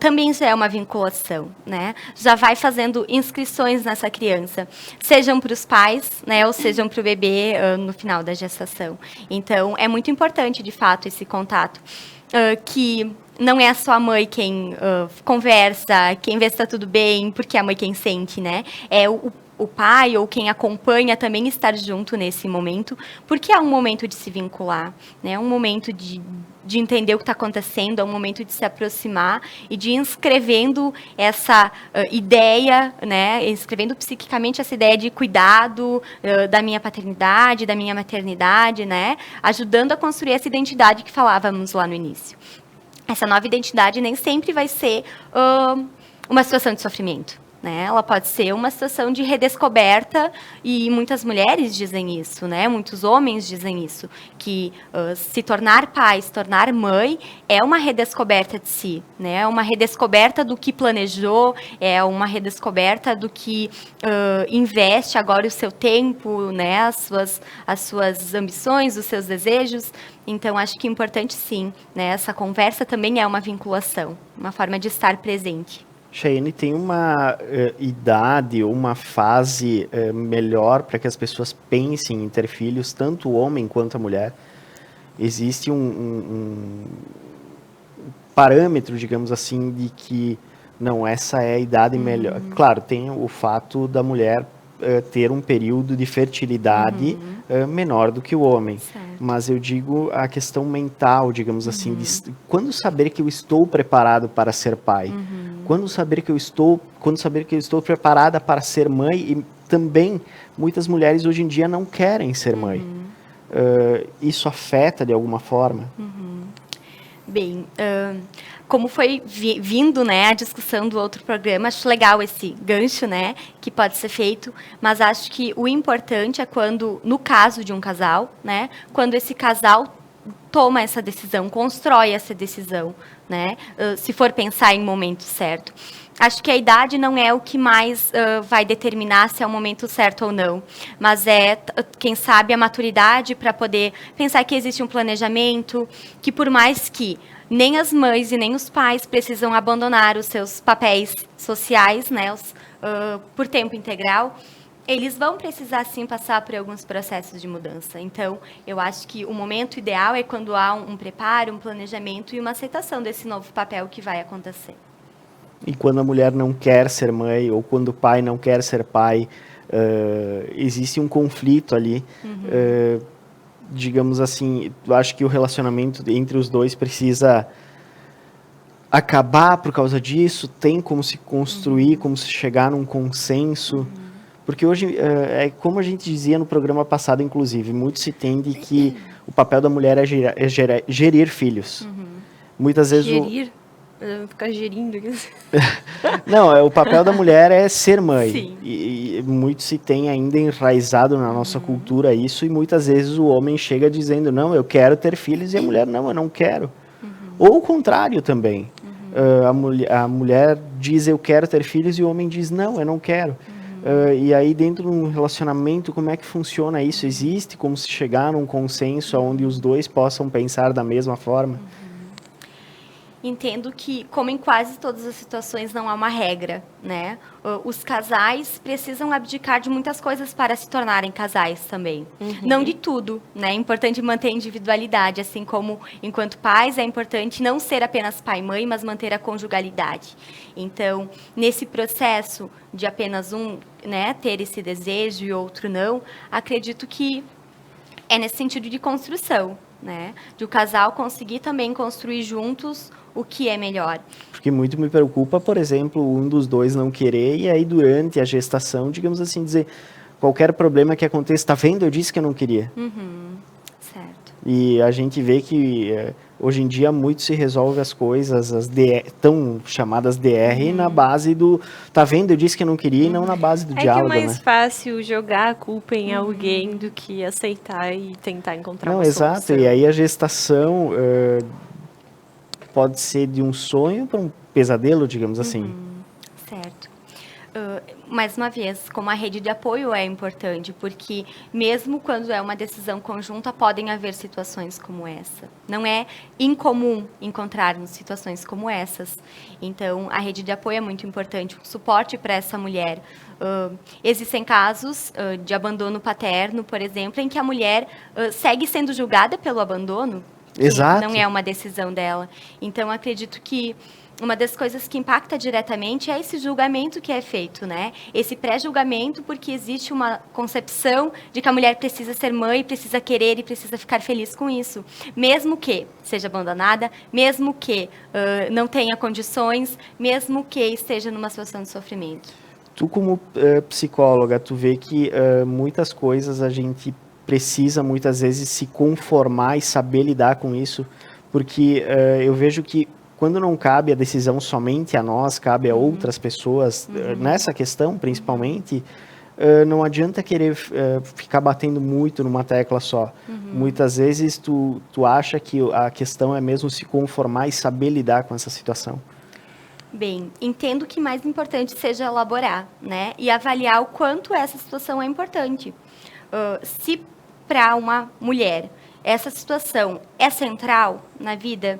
também já é uma vinculação, né? Já vai fazendo inscrições nessa criança, sejam para os pais, né? Ou sejam para o bebê no final da gestação. Então, é muito importante, de fato, esse contato. Que não é só a mãe quem conversa, quem vê se está tudo bem, porque é a mãe quem sente, né? É o pai ou quem acompanha também estar junto nesse momento, porque é um momento de se vincular, né? É um momento de entender o que está acontecendo, é um momento de se aproximar e de ir inscrevendo essa ideia, né? Inscrevendo psiquicamente essa ideia de cuidado da minha paternidade, da minha maternidade, né? Ajudando a construir essa identidade que falávamos lá no início. Essa nova identidade nem sempre vai ser uma situação de sofrimento. Né? Ela pode ser uma situação de redescoberta, e muitas mulheres dizem isso, né? Muitos homens dizem isso, que se tornar pai, se tornar mãe, é uma redescoberta de si, né? É uma redescoberta do que planejou, é uma redescoberta do que investe agora o seu tempo, né? As suas ambições, os seus desejos. Então, acho que é importante, sim, né? Essa conversa também é uma vinculação, uma forma de estar presente. Chayane, tem uma idade ou uma fase melhor para que as pessoas pensem em ter filhos, tanto o homem quanto a mulher? Existe um parâmetro, digamos assim, de que, não, essa é a idade melhor. Claro, tem o fato da mulher ter um período de fertilidade menor do que o homem. Certo. Mas eu digo a questão mental, digamos assim, de quando saber que eu estou preparado para ser pai? Quando saber que eu estou preparada para ser mãe? E também muitas mulheres hoje em dia não querem ser mãe. Isso afeta de alguma forma? Bem, como foi vindo, né, a discussão do outro programa, acho legal esse gancho, né, que pode ser feito, mas acho que o importante é quando, no caso de um casal, né, quando esse casal toma essa decisão, constrói essa decisão, né, se for pensar em momento certo. Acho que a idade não é o que mais vai determinar se é o momento certo ou não, mas é, quem sabe, a maturidade para poder pensar que existe um planejamento, que por mais que nem as mães e nem os pais precisam abandonar os seus papéis sociais, né, por tempo integral, eles vão precisar, sim, passar por alguns processos de mudança. Então, eu acho que o momento ideal é quando há um preparo, um planejamento e uma aceitação desse novo papel que vai acontecer. E quando a mulher não quer ser mãe, ou quando o pai não quer ser pai, existe um conflito ali. Digamos assim, eu acho que o relacionamento entre os dois precisa acabar por causa disso? Tem como se construir, como se chegar num consenso? Porque hoje, é como a gente dizia no programa passado, inclusive, muito se tende que o papel da mulher é gerir filhos. Muitas vezes Gerir? Ficar gerindo. Não, o papel da mulher é ser mãe. Sim. E muito se tem ainda enraizado na nossa cultura isso, e muitas vezes o homem chega dizendo, não, eu quero ter filhos, e a mulher, não, eu não quero. Ou o contrário também. A mulher diz, eu quero ter filhos, e o homem diz, não, eu não quero. E aí, dentro de um relacionamento, como é que funciona isso? Existe como se chegar num consenso onde os dois possam pensar da mesma forma? Entendo que, como em quase todas as situações, não há uma regra, né? Os casais precisam abdicar de muitas coisas para se tornarem casais também. Não de tudo, né? É importante manter a individualidade, assim como, enquanto pais, é importante não ser apenas pai e mãe, mas manter a conjugalidade. Então, nesse processo de apenas um, né, ter esse desejo e outro não, acredito que é nesse sentido de construção, né? De o casal conseguir também construir juntos o que é melhor. Porque muito me preocupa, por exemplo, um dos dois não querer, e aí durante a gestação, digamos assim, dizer, qualquer problema que aconteça, tá vendo? Eu disse que eu não queria. Certo. E a gente vê que hoje em dia muito se resolve as coisas, as tão chamadas DR, na base do, tá vendo? Eu disse que eu não queria, e não na base do diálogo, É que é mais né? fácil jogar a culpa em alguém do que aceitar e tentar encontrar Não, uma exato. solução. E aí a gestação pode ser de um sonho para um pesadelo, digamos assim. Certo. Mais uma vez, como a rede de apoio é importante, porque mesmo quando é uma decisão conjunta, podem haver situações como essa. Não é incomum encontrarmos situações como essas. Então, a rede de apoio é muito importante, um suporte para essa mulher. Existem casos de abandono paterno, por exemplo, em que a mulher segue sendo julgada pelo abandono, que Exato. não é uma decisão dela. Então, acredito que uma das coisas que impacta diretamente é esse julgamento que é feito, né? Esse pré-julgamento, porque existe uma concepção de que a mulher precisa ser mãe, precisa querer e precisa ficar feliz com isso. Mesmo que seja abandonada, mesmo que não tenha condições, mesmo que esteja numa situação de sofrimento. Tu, como psicóloga, tu vê que muitas coisas a gente precisa, muitas vezes, se conformar e saber lidar com isso, porque eu vejo que quando não cabe a decisão somente a nós, cabe a outras pessoas, nessa questão, principalmente, não adianta querer ficar batendo muito numa tecla só. Muitas vezes, tu acha que a questão é mesmo se conformar e saber lidar com essa situação. Bem, entendo que mais importante seja elaborar, né? E avaliar o quanto essa situação é importante. Se para uma mulher essa situação é central na vida,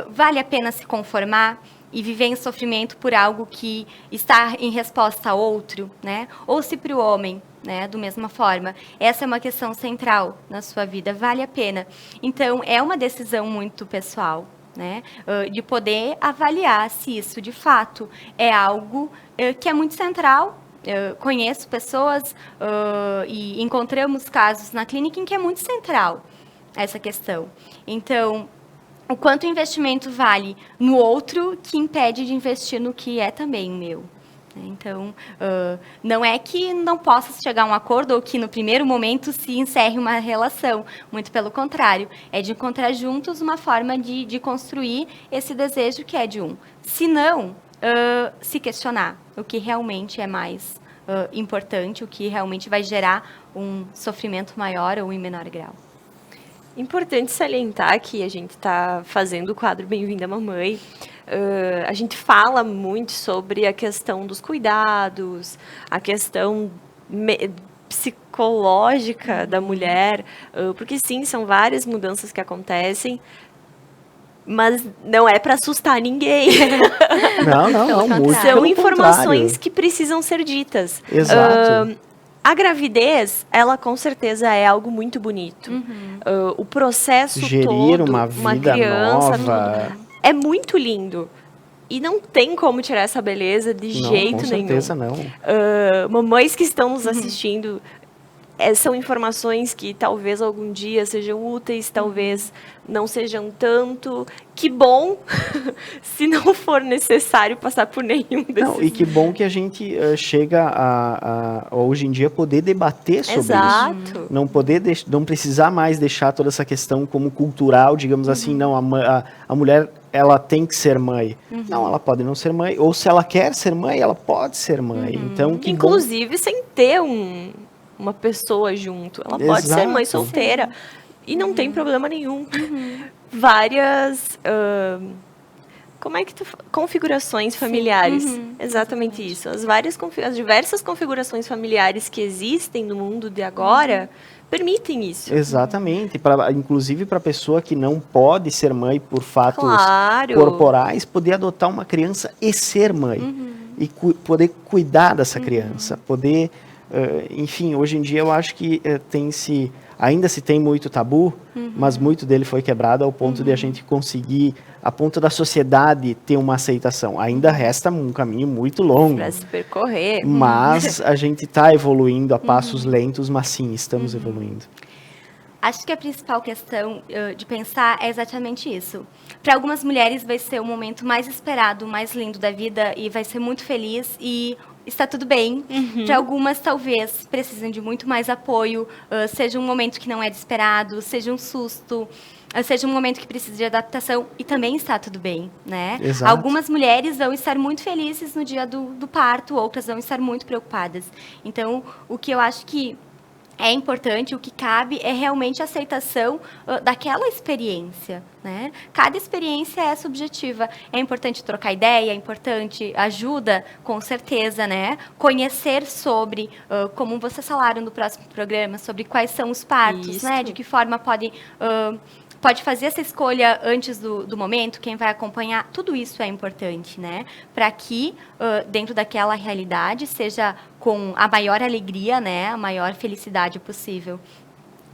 vale a pena se conformar e viver em sofrimento por algo que está em resposta a outro, né? Ou se para o homem, né, do mesma forma, essa é uma questão central na sua vida, vale a pena. Então, é uma decisão muito pessoal, né, de poder avaliar se isso, de fato, é algo que é muito central. Conheço pessoas e encontramos casos na clínica em que é muito central essa questão. Então, o quanto o investimento vale no outro que impede de investir no que é também meu. Então, não é que não possa chegar a um acordo ou que no primeiro momento se encerre uma relação. Muito pelo contrário, é de encontrar juntos uma forma de construir esse desejo que é de um. Se não, se questionar o que realmente é mais importante, o que realmente vai gerar um sofrimento maior ou em menor grau. Importante salientar que a gente está fazendo o quadro Bem-vinda Mamãe. A gente fala muito sobre a questão dos cuidados, a questão psicológica da mulher, porque sim, são várias mudanças que acontecem, mas não é para assustar ninguém. Não, muito São pelo informações contrário. que precisam ser ditas. Exato. A gravidez, ela com certeza é algo muito bonito. O processo Gerir todo, uma vida criança, nova. tudo, é muito lindo. E não tem como tirar essa beleza de Não, jeito com nenhum. certeza não. Mamães que estão nos assistindo, são informações que talvez algum dia sejam úteis, talvez não sejam tanto. Que bom se não for necessário passar por nenhum desses. Não, e que bom que a gente chega a hoje em dia poder debater sobre Exato. isso. Não precisar mais deixar toda essa questão como cultural, digamos assim, não, a mulher ela tem que ser mãe. Não, ela pode não ser mãe, ou se ela quer ser mãe, ela pode ser mãe. Então, que inclusive sem ter uma pessoa junto. Ela pode ser mãe solteira. E não tem problema nenhum. Várias... configurações familiares. Exatamente isso. As diversas configurações familiares que existem no mundo de agora permitem isso. Exatamente. Inclusive para a pessoa que não pode ser mãe por fatos Claro. corporais, poder adotar uma criança e ser mãe. E poder cuidar dessa criança. Poder... enfim, hoje em dia eu acho que ainda se tem muito tabu, mas muito dele foi quebrado ao ponto de a gente conseguir, a ponto da sociedade ter uma aceitação. Ainda resta um caminho muito longo. Para se percorrer. Mas a gente está evoluindo a passos lentos, mas sim, estamos evoluindo. Acho que a principal questão de pensar é exatamente isso. Para algumas mulheres vai ser o momento mais esperado, mais lindo da vida e vai ser muito feliz e está tudo bem. Para algumas, talvez, precisem de muito mais apoio, seja um momento que não é esperado, seja um susto, seja um momento que precisa de adaptação e também está tudo bem, né? Exato. Algumas mulheres vão estar muito felizes no dia do parto, outras vão estar muito preocupadas. Então, o que eu acho que é importante, o que cabe é realmente a aceitação daquela experiência, né? Cada experiência é subjetiva. É importante trocar ideia, é importante, ajuda, com certeza, né? Conhecer sobre, como vocês falaram no próximo programa, sobre quais são os partos, né? De que forma pode fazer essa escolha antes do momento, quem vai acompanhar, tudo isso é importante, né? Para que, dentro daquela realidade, seja com a maior alegria, né? A maior felicidade possível.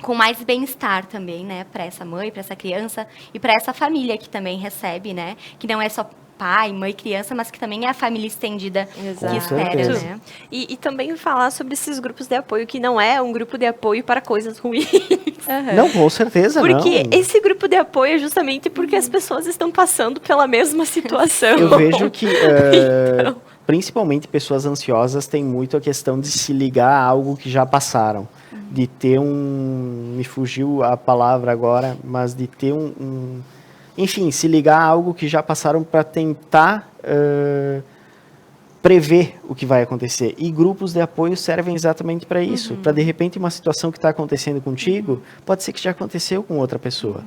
Com mais bem-estar também, né? Para essa mãe, para essa criança e para essa família que também recebe, né? Que não é só pai, mãe, criança, mas que também é a família estendida que espera, né? E também falar sobre esses grupos de apoio, que não é um grupo de apoio para coisas ruins. Não, com certeza porque não. esse grupo de apoio é justamente porque as pessoas estão passando pela mesma situação. Eu vejo que, principalmente pessoas ansiosas, têm muito a questão de se ligar a algo que já passaram. De ter me fugiu a palavra agora, mas de ter enfim, se ligar a algo que já passaram para tentar prever o que vai acontecer. E grupos de apoio servem exatamente para isso. Para, de repente, uma situação que está acontecendo contigo, pode ser que já aconteceu com outra pessoa.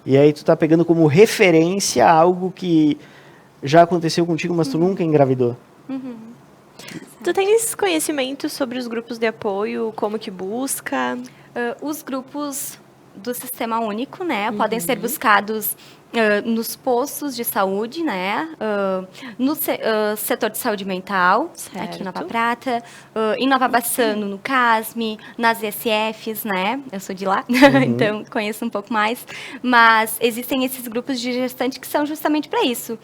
E aí tu está pegando como referência algo que já aconteceu contigo, mas tu nunca engravidou. Tu tens conhecimento sobre os grupos de apoio, como que busca? Os grupos do Sistema Único, né, podem ser buscados nos postos de saúde, né, no setor de saúde mental, aqui em Nova Prata, em Nova Bassano, no CASME, nas ESFs, né, eu sou de lá, então conheço um pouco mais, mas existem esses grupos de gestante que são justamente para isso.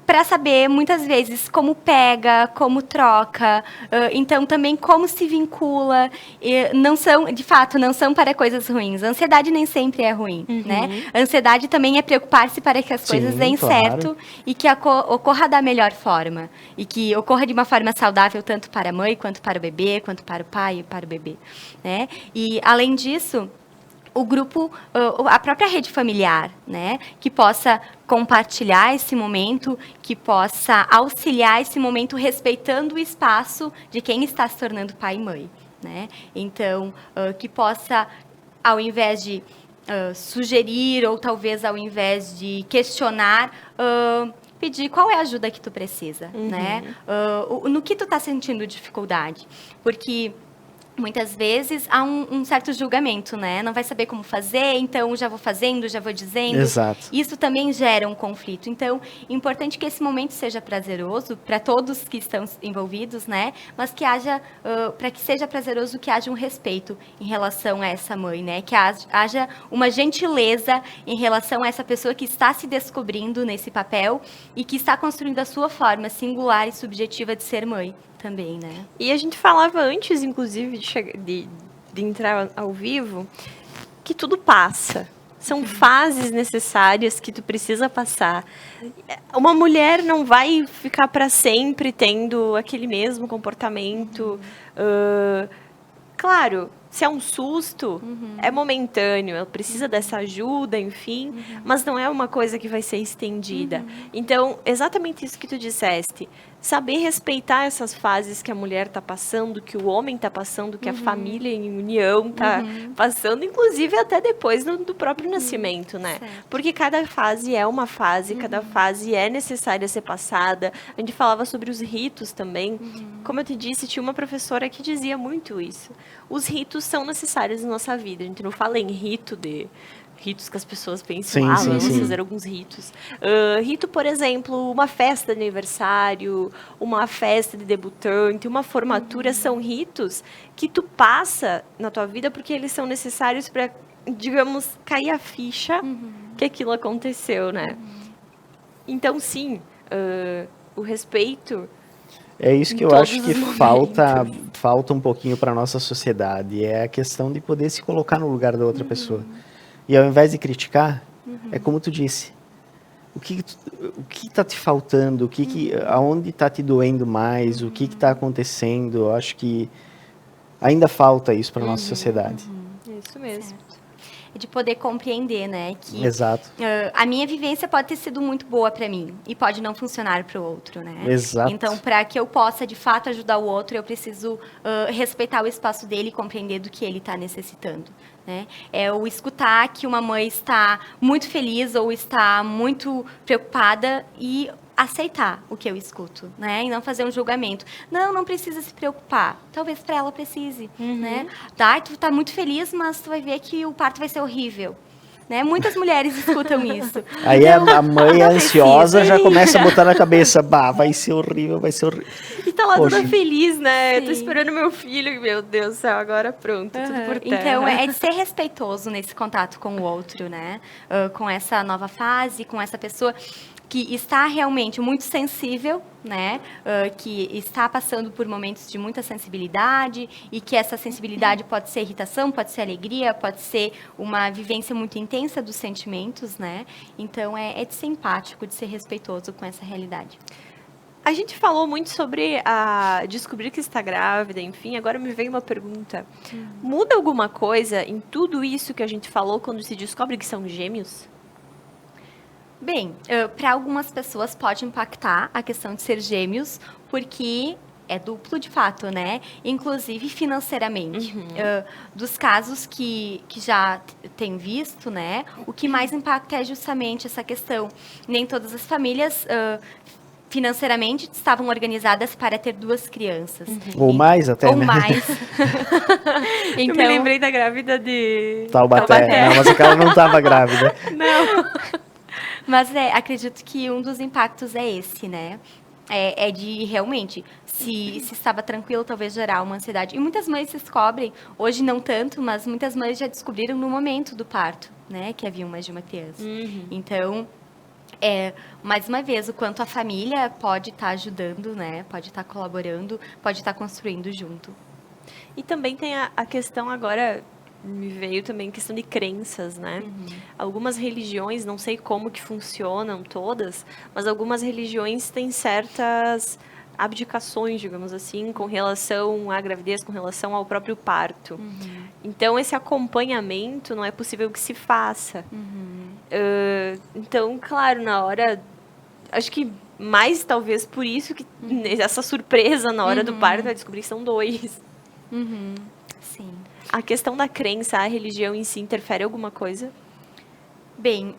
Para saber, muitas vezes, como pega, como troca, então também como se vincula. Não são, de fato, não são para coisas ruins. A ansiedade nem sempre é ruim, né? A ansiedade também é preocupar-se para que as coisas deem certo e que ocorra da melhor forma. E que ocorra de uma forma saudável, tanto para a mãe, quanto para o bebê, quanto para o pai e para o bebê, né? E, além disso, o grupo, a própria rede familiar, né, que possa compartilhar esse momento, que possa auxiliar esse momento respeitando o espaço de quem está se tornando pai e mãe, né? Então, que possa, ao invés de sugerir ou talvez ao invés de questionar, pedir qual é a ajuda que tu precisa, né? No que tu está sentindo dificuldade, porque muitas vezes há um certo julgamento, né? Não vai saber como fazer, então já vou fazendo, já vou dizendo. Exato. Isso também gera um conflito. Então, é importante que esse momento seja prazeroso para todos que estão envolvidos, né? Mas que haja, para que seja prazeroso, que haja um respeito em relação a essa mãe, né? Que haja uma gentileza em relação a essa pessoa que está se descobrindo nesse papel e que está construindo a sua forma singular e subjetiva de ser mãe. Também, né? E a gente falava antes, inclusive, de entrar ao vivo, que tudo passa. São fases necessárias que tu precisa passar. Uma mulher não vai ficar para sempre tendo aquele mesmo comportamento. Claro, se é um susto, é momentâneo, ela precisa dessa ajuda, enfim, mas não é uma coisa que vai ser estendida. Então, exatamente isso que tu disseste, saber respeitar essas fases que a mulher está passando, que o homem está passando, que a família em união está passando, inclusive até depois do próprio nascimento, né? Certo. Porque cada fase é uma fase, cada fase é necessária ser passada. A gente falava sobre os ritos também. Como eu te disse, tinha uma professora que dizia muito isso. Os ritos são necessários na nossa vida. A gente não fala em rito de... ritos que as pessoas pensam, vamos fazer alguns ritos. Rito, por exemplo, uma festa de aniversário, uma festa de debutante, uma formatura, são ritos que tu passa na tua vida porque eles são necessários para, digamos, cair a ficha que aquilo aconteceu, né? Então, sim, o respeito... É isso que eu acho que falta um pouquinho para a nossa sociedade, é a questão de poder se colocar no lugar da outra pessoa. E ao invés de criticar, é como tu disse, o que está te faltando, aonde está te doendo mais, o que está acontecendo, eu acho que ainda falta isso para a nossa sociedade. É isso mesmo. Certo. De poder compreender, né, que Exato. A minha vivência pode ter sido muito boa para mim e pode não funcionar para o outro, né? Exato. Então, para que eu possa de fato ajudar o outro, eu preciso respeitar o espaço dele e compreender do que ele está necessitando, né? É o escutar que uma mãe está muito feliz ou está muito preocupada e aceitar o que eu escuto, né? E não fazer um julgamento. Não precisa se preocupar. Talvez para ela precise, né? Tá, tu tá muito feliz, mas tu vai ver que o parto vai ser horrível. Né? Muitas mulheres escutam isso. Aí a mãe ansiosa já começa a botar na cabeça, vai ser horrível, vai ser horrível. E tá lá toda feliz, né? Sim. Eu tô esperando meu filho, meu Deus do céu, agora pronto, tudo por terra. Então, é de ser respeitoso nesse contato com o outro, né? Com essa nova fase, com essa pessoa que está realmente muito sensível, né? Que está passando por momentos de muita sensibilidade e que essa sensibilidade pode ser irritação, pode ser alegria, pode ser uma vivência muito intensa dos sentimentos, né? Então, é de ser empático, de ser respeitoso com essa realidade. A gente falou muito sobre descobrir que está grávida, enfim, agora me veio uma pergunta. Muda alguma coisa em tudo isso que a gente falou quando se descobre que são gêmeos? Bem, para algumas pessoas pode impactar a questão de ser gêmeos, porque é duplo de fato, né? Inclusive financeiramente. Dos casos que já tem visto, né? O que mais impacta é justamente essa questão. Nem todas as famílias financeiramente estavam organizadas para ter 2 crianças. Ou mais até, Ou né? mais. Então, eu me lembrei da grávida de Taubaté. Não, mas aquela não estava grávida. Não. Mas acredito que um dos impactos é esse, né? É de realmente, se estava tranquilo, talvez gerar uma ansiedade. E muitas mães descobrem, hoje não tanto, mas muitas mães já descobriram no momento do parto, né? Que havia mais de uma criança. Então, mais uma vez, o quanto a família pode estar ajudando, né? Pode estar colaborando, pode estar construindo junto. E também tem a questão agora... Me veio também questão de crenças, né? Algumas religiões, não sei como que funcionam todas, mas algumas religiões têm certas abdicações, digamos assim, com relação à gravidez, com relação ao próprio parto. Então, esse acompanhamento não é possível que se faça. Então, claro, na hora... Acho que mais, talvez, por isso que essa surpresa na hora do parto é descobrir que são 2. Sim. A questão da crença, a religião em si, interfere alguma coisa? Bem,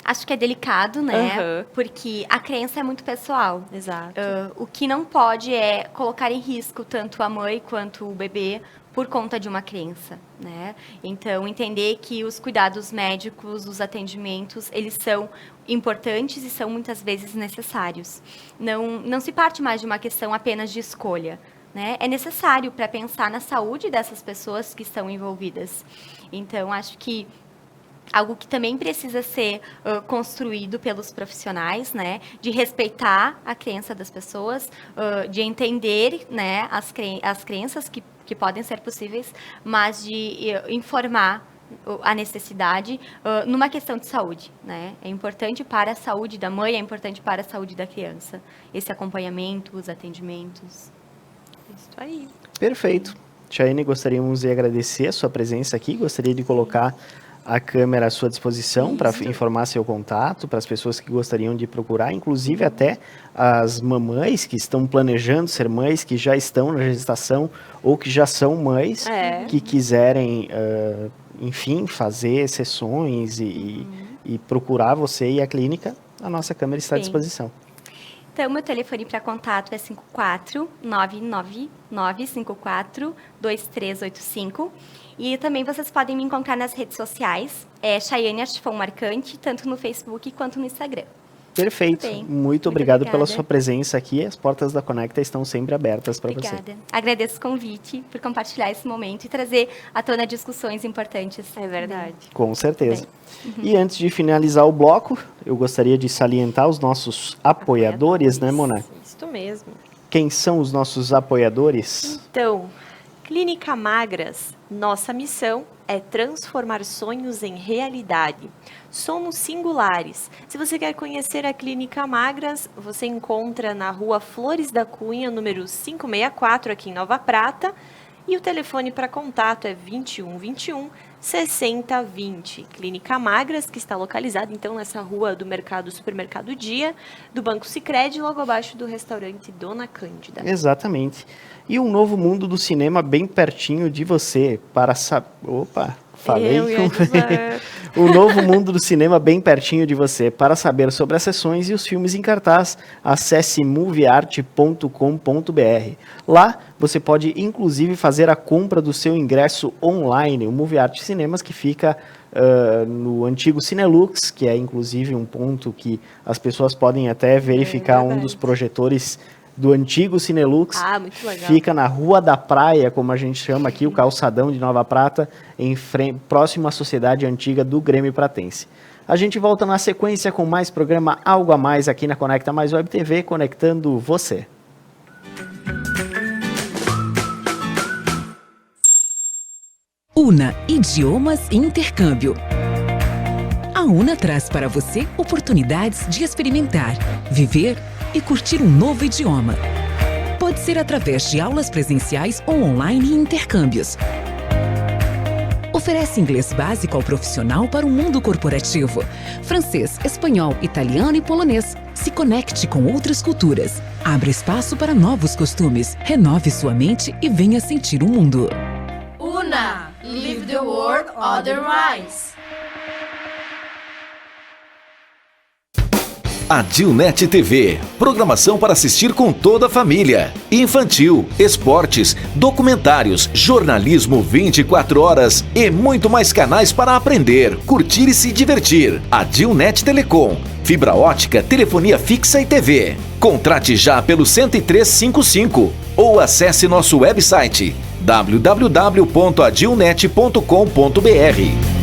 acho que é delicado, né? Porque a crença é muito pessoal. Exato. O que não pode é colocar em risco tanto a mãe quanto o bebê por conta de uma crença, né? Então, entender que os cuidados médicos, os atendimentos, eles são importantes e são muitas vezes necessários. Não se parte mais de uma questão apenas de escolha, né? É necessário para pensar na saúde dessas pessoas que estão envolvidas. Então, acho que algo que também precisa ser construído pelos profissionais, né, de respeitar a crença das pessoas, de entender, né, as crenças que podem ser possíveis, mas de informar a necessidade numa questão de saúde, né? É importante para a saúde da mãe, é importante para a saúde da criança, esse acompanhamento, os atendimentos. Isso aí. Perfeito. Chayane, gostaríamos de agradecer a sua presença aqui, gostaria de colocar a câmera à sua disposição para informar seu contato, para as pessoas que gostariam de procurar, inclusive até as mamães que estão planejando ser mães, que já estão na gestação ou que já são mães, que quiserem, enfim, fazer sessões e procurar você e a clínica, a nossa câmera está à disposição. Então, meu telefone para contato é 54-999-54-2385. E também vocês podem me encontrar nas redes sociais, Chayane Artifon Marcante, tanto no Facebook quanto no Instagram. Perfeito. Muito obrigado pela sua presença aqui. As portas da Conecta estão sempre abertas para você. Obrigada. Agradeço o convite por compartilhar esse momento e trazer à tona discussões importantes. É verdade. Com certeza. E antes de finalizar o bloco, eu gostaria de salientar os nossos apoiadores, né, Mona? Isso mesmo. Quem são os nossos apoiadores? Então, Clínica Magras, nossa missão é transformar sonhos em realidade. Somos singulares. Se você quer conhecer a Clínica Magras, você encontra na Rua Flores da Cunha, número 564, aqui em Nova Prata. E o telefone para contato é 2121 6020. Clínica Magras, que está localizada então nessa rua do Supermercado Dia, do Banco Sicredi, logo abaixo do restaurante Dona Cândida. Exatamente. E um novo mundo do cinema bem pertinho de você, para saber... Opa, falei com... O novo mundo do cinema bem pertinho de você. Para saber sobre as sessões e os filmes em cartaz, acesse movieart.com.br. Lá você pode inclusive fazer a compra do seu ingresso online. O Movie Art Cinemas, que fica no antigo Cinelux, que é inclusive um ponto que as pessoas podem até verificar um dos projetores do antigo Cinelux. Muito legal. Fica na Rua da Praia, como a gente chama aqui, o calçadão de Nova Prata, próximo à Sociedade Antiga do Grêmio Pratense. A gente volta na sequência com mais programa Algo a Mais aqui na Conecta Mais Web TV, conectando você. UNA Idiomas e Intercâmbio. A UNA traz para você oportunidades de experimentar, viver e curtir um novo idioma. Pode ser através de aulas presenciais ou online e intercâmbios. Oferece inglês básico ao profissional para o mundo corporativo, francês, espanhol, italiano e polonês. Se conecte com outras culturas. Abra espaço para novos costumes. Renove sua mente e venha sentir o mundo. UNA, Live the World Otherwise. Adilnet TV, programação para assistir com toda a família. Infantil, esportes, documentários, jornalismo 24 horas e muito mais canais para aprender, curtir e se divertir. Adilnet Telecom, fibra ótica, telefonia fixa e TV. Contrate já pelo 10355 ou acesse nosso website www.adilnet.com.br.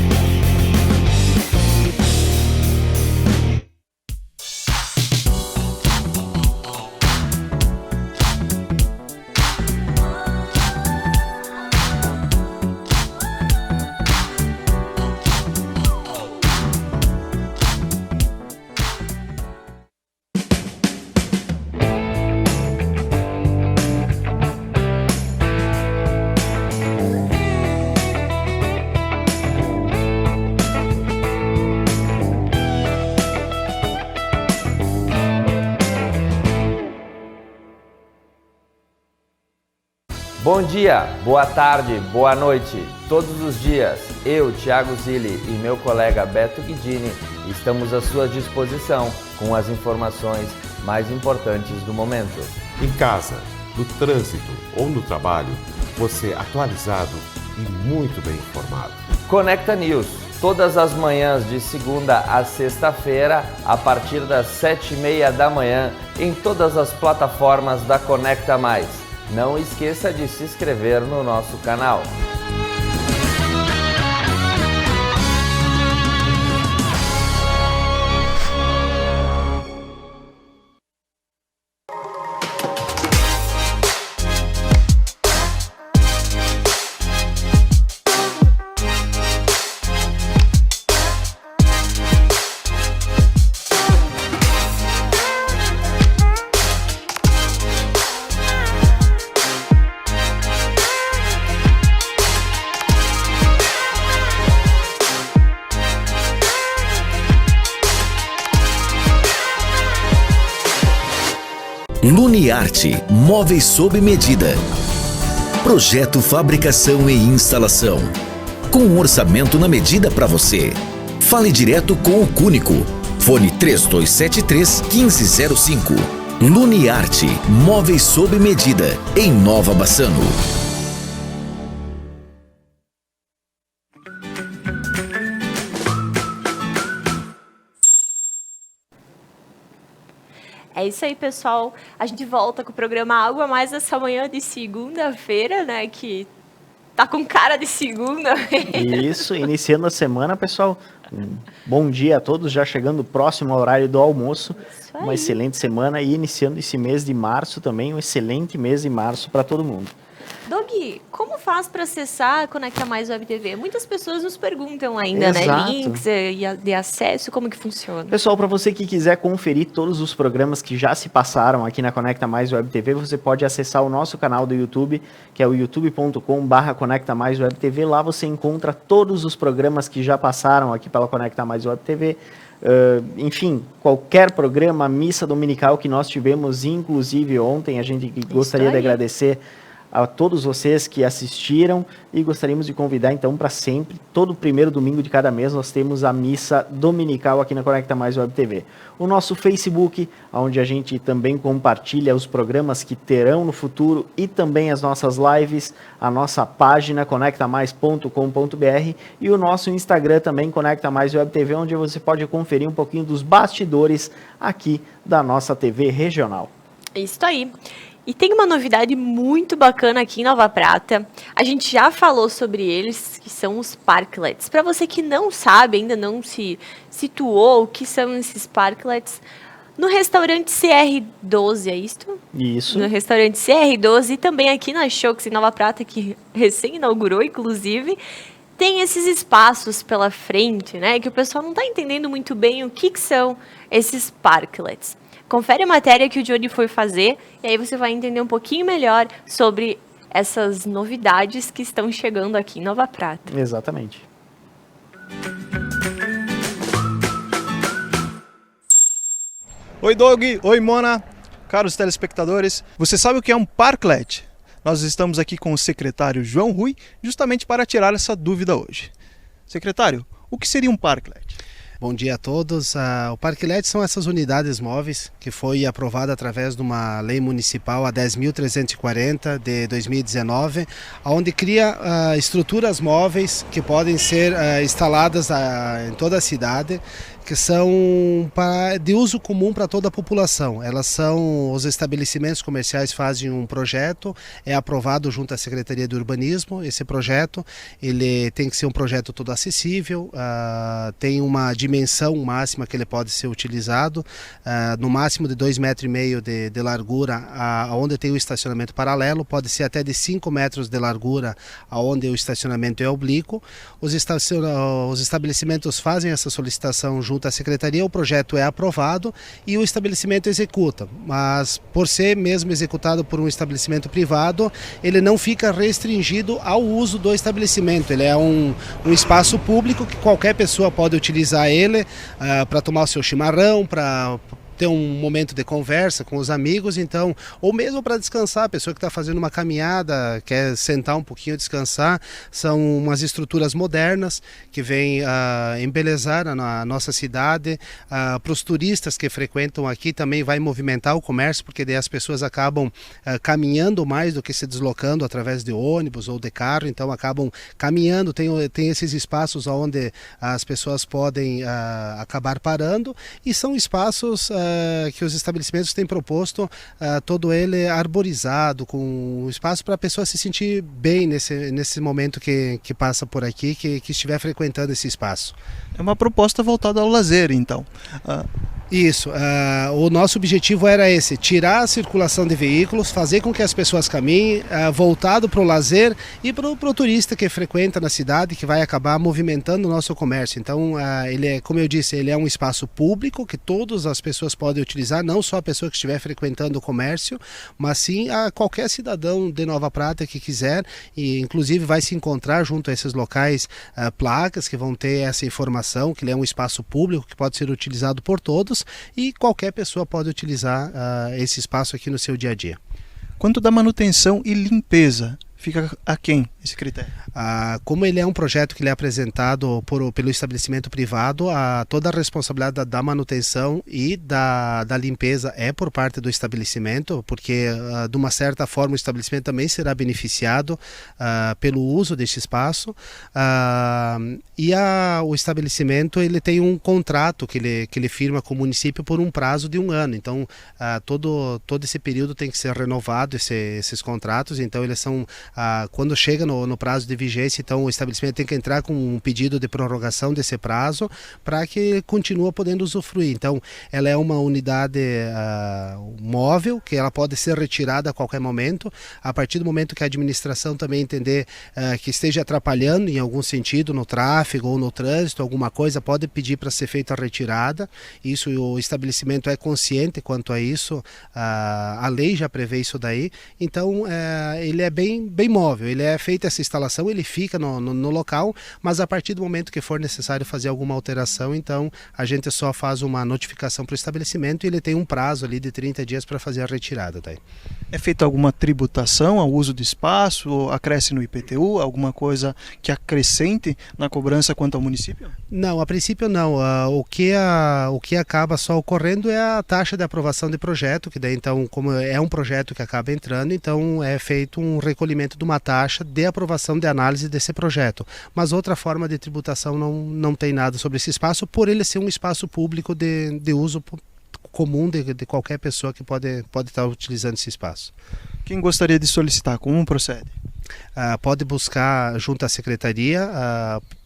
Bom dia, boa tarde, boa noite. Todos os dias, eu, Thiago Zilli e meu colega Beto Guidini estamos à sua disposição com as informações mais importantes do momento. Em casa, no trânsito ou no trabalho, você atualizado e muito bem informado. Conecta News, todas as manhãs de segunda a sexta-feira, a partir das 7h30 da manhã, em todas as plataformas da Conecta Mais. Não esqueça de se inscrever no nosso canal. Luniarte, móveis sob medida. Projeto, fabricação e instalação. Com um orçamento na medida para você. Fale direto com o Cúnico. Fone 3273-1505. Luniarte, móveis sob medida, em Nova Bassano. É isso aí, pessoal. A gente volta com o programa Água Mais essa manhã de segunda-feira, né? Que tá com cara de segunda. Isso, iniciando a semana, pessoal. Bom dia a todos, já chegando próximo ao horário do almoço. Uma excelente semana e iniciando esse mês de março também, um excelente mês de março para todo mundo. Doug, como faz para acessar a Conecta Mais Web TV? Muitas pessoas nos perguntam ainda, Exato. né? Links de acesso, como que funciona? Pessoal, para você que quiser conferir todos os programas que já se passaram aqui na Conecta Mais Web TV, você pode acessar o nosso canal do YouTube, que é o youtube.com/Conecta Mais Web TV. Lá você encontra todos os programas que já passaram aqui pela Conecta Mais Web TV. Enfim, qualquer programa, missa dominical que nós tivemos, inclusive ontem, a gente gostaria de agradecer a todos vocês que assistiram e gostaríamos de convidar então para sempre, todo primeiro domingo de cada mês nós temos a missa dominical aqui na Conecta Mais Web TV. O nosso Facebook, onde a gente também compartilha os programas que terão no futuro e também as nossas lives, a nossa página conectamais.com.br e o nosso Instagram também, Conecta Mais Web TV, onde você pode conferir um pouquinho dos bastidores aqui da nossa TV regional. Isso aí. E tem uma novidade muito bacana aqui em Nova Prata. A gente já falou sobre eles, que são os parklets. Para você que não sabe, ainda não se situou o que são esses parklets, no restaurante CR12, é isto? Isso. No restaurante CR12 e também aqui na Shox em Nova Prata, que recém inaugurou, inclusive, tem esses espaços pela frente, né? Que o pessoal não está entendendo muito bem o que são esses parklets. Confere a matéria que o Johnny foi fazer e aí você vai entender um pouquinho melhor sobre essas novidades que estão chegando aqui em Nova Prata. Exatamente. Oi Doug, oi Mona, caros telespectadores. Você sabe o que é um parklet? Nós estamos aqui com o secretário João Rui justamente para tirar essa dúvida hoje. Secretário, o que seria um parklet? Bom dia a todos. O parklet são essas unidades móveis que foi aprovada através de uma lei municipal, a 10.340 de 2019, onde cria estruturas móveis que podem ser instaladas em toda a cidade, que são de uso comum para toda a população. Os estabelecimentos comerciais fazem um projeto, é aprovado junto à Secretaria do Urbanismo. Esse projeto ele tem que ser um projeto todo acessível, tem uma dimensão máxima que ele pode ser utilizado, no máximo de 2,5 metros de largura, onde tem o estacionamento paralelo, pode ser até de 5 metros de largura, onde o estacionamento é oblíquo. Os estabelecimentos fazem essa solicitação junto à Secretaria, o projeto é aprovado e o estabelecimento executa, mas por ser mesmo executado por um estabelecimento privado, ele não fica restringido ao uso do estabelecimento. Ele é um espaço público que qualquer pessoa pode utilizar ele para tomar o seu chimarrão, para ter um momento de conversa com os amigos, então, ou mesmo para descansar, a pessoa que está fazendo uma caminhada, quer sentar um pouquinho, descansar. São umas estruturas modernas que vêm embelezar a nossa cidade. Para os turistas que frequentam aqui também vai movimentar o comércio, porque daí as pessoas acabam caminhando mais do que se deslocando através de ônibus ou de carro, então acabam caminhando. Tem esses espaços onde as pessoas podem acabar parando, e são espaços que os estabelecimentos têm proposto, todo ele arborizado, com espaço para a pessoa se sentir bem nesse momento que passa por aqui, que estiver frequentando esse espaço. É uma proposta voltada ao lazer, então. Isso, o nosso objetivo era esse, tirar a circulação de veículos, fazer com que as pessoas caminhem, voltado para o lazer e para o turista que frequenta na cidade, que vai acabar movimentando o nosso comércio. Então, como eu disse, ele é um espaço público que todas as pessoas podem utilizar, não só a pessoa que estiver frequentando o comércio, mas sim a qualquer cidadão de Nova Prata que quiser, e inclusive vai se encontrar junto a esses locais placas que vão ter essa informação, que ele é um espaço público que pode ser utilizado por todos, espaços e qualquer pessoa pode utilizar esse espaço aqui no seu dia a dia. Quanto da manutenção e limpeza, fica a quem esse critério? Como ele é um projeto que ele é apresentado pelo estabelecimento privado, toda a responsabilidade da manutenção e da limpeza é por parte do estabelecimento, porque de uma certa forma o estabelecimento também será beneficiado pelo uso deste espaço, e o estabelecimento ele tem um contrato que ele firma com o município por um prazo de 1 ano, então todo esse período tem que ser renovado, esses contratos, então eles são, quando chega no prazo de vigência, então o estabelecimento tem que entrar com um pedido de prorrogação desse prazo para que continue podendo usufruir. Então, ela é uma unidade móvel, que ela pode ser retirada a qualquer momento, a partir do momento que a administração também entender que esteja atrapalhando em algum sentido no tráfego ou no trânsito, alguma coisa, pode pedir para ser feita a retirada. Isso, o estabelecimento é consciente quanto a isso, a lei já prevê isso daí, então ele é bem móvel, ele é feita essa instalação, ele fica no local, mas a partir do momento que for necessário fazer alguma alteração, então a gente só faz uma notificação para o estabelecimento e ele tem um prazo ali de 30 dias para fazer a retirada. Daí. É feita alguma tributação ao uso do espaço, ou acresce no IPTU, alguma coisa que acrescente na cobrança quanto ao município? Não, a princípio não. O que acaba só ocorrendo é a taxa de aprovação de projeto, que daí então, como é um projeto que acaba entrando, então é feito um recolhimento de uma taxa de aprovação de análise desse projeto. Mas outra forma de tributação não tem nada sobre esse espaço, por ele ser um espaço público de uso comum de qualquer pessoa que pode estar utilizando esse espaço. Quem gostaria de solicitar, como procede? Pode buscar junto à secretaria.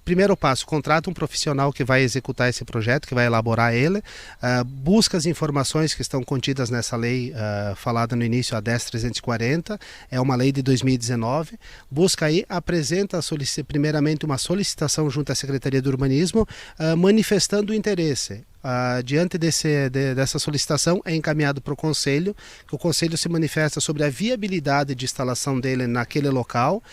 Primeiro passo, contrata um profissional que vai executar esse projeto, que vai elaborar ele, busca as informações que estão contidas nessa lei falada no início, a 10.340, é uma lei de 2019, busca aí, apresenta primeiramente uma solicitação junto à Secretaria do Urbanismo, manifestando o interesse. Diante dessa solicitação é encaminhado para o Conselho, que o Conselho se manifesta sobre a viabilidade de instalação dele naquele local,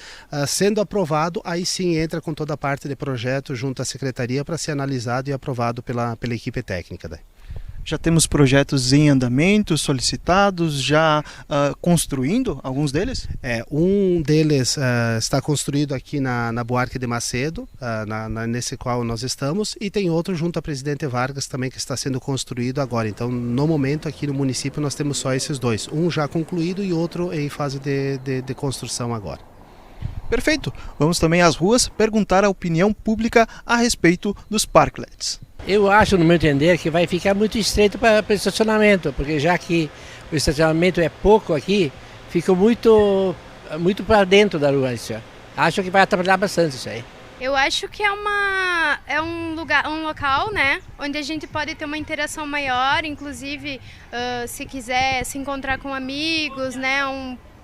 sendo aprovado, aí sim entra com toda a parte de projeto junto à Secretaria para ser analisado e aprovado pela equipe técnica. Daí. Já temos projetos em andamento, solicitados, já construindo alguns deles? Um deles está construído aqui na Buarque de Macedo, nesse qual nós estamos, e tem outro junto à Presidente Vargas também que está sendo construído agora. Então, no momento aqui no município nós temos só esses dois, um já concluído e outro em fase de construção agora. Perfeito! Vamos também às ruas perguntar a opinião pública a respeito dos parklets. Eu acho, no meu entender, que vai ficar muito estreito para o estacionamento, porque já que o estacionamento é pouco aqui, fica muito para dentro da rua isso. Acho que vai atrapalhar bastante isso aí. Eu acho que é um local, né, onde a gente pode ter uma interação maior, inclusive se quiser se encontrar com amigos, né,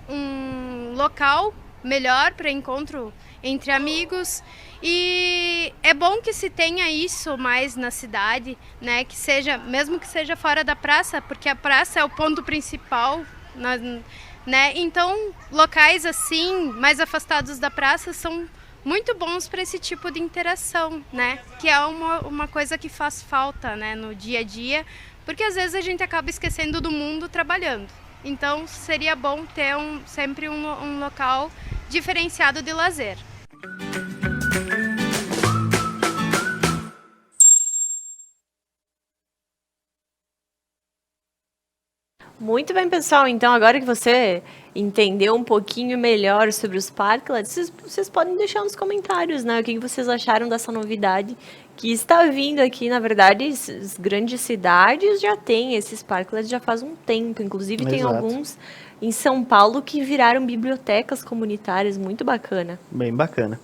um local melhor para encontro entre amigos. E é bom que se tenha isso mais na cidade, né? Que seja, mesmo que seja fora da praça, porque a praça é o ponto principal, né? Então, locais assim, mais afastados da praça, são muito bons para esse tipo de interação, né? Que é uma coisa que faz falta, né, no dia a dia, porque às vezes a gente acaba esquecendo do mundo trabalhando. Então, seria bom ter sempre um local diferenciado de lazer. Muito bem, pessoal. Então, agora que você entendeu um pouquinho melhor sobre os parklets, vocês podem deixar nos comentários, né? O que vocês acharam dessa novidade que está vindo aqui. Na verdade, as grandes cidades já têm esses parklets já faz um tempo. Inclusive, tem alguns em São Paulo que viraram bibliotecas comunitárias. Muito bacana. Bem bacana.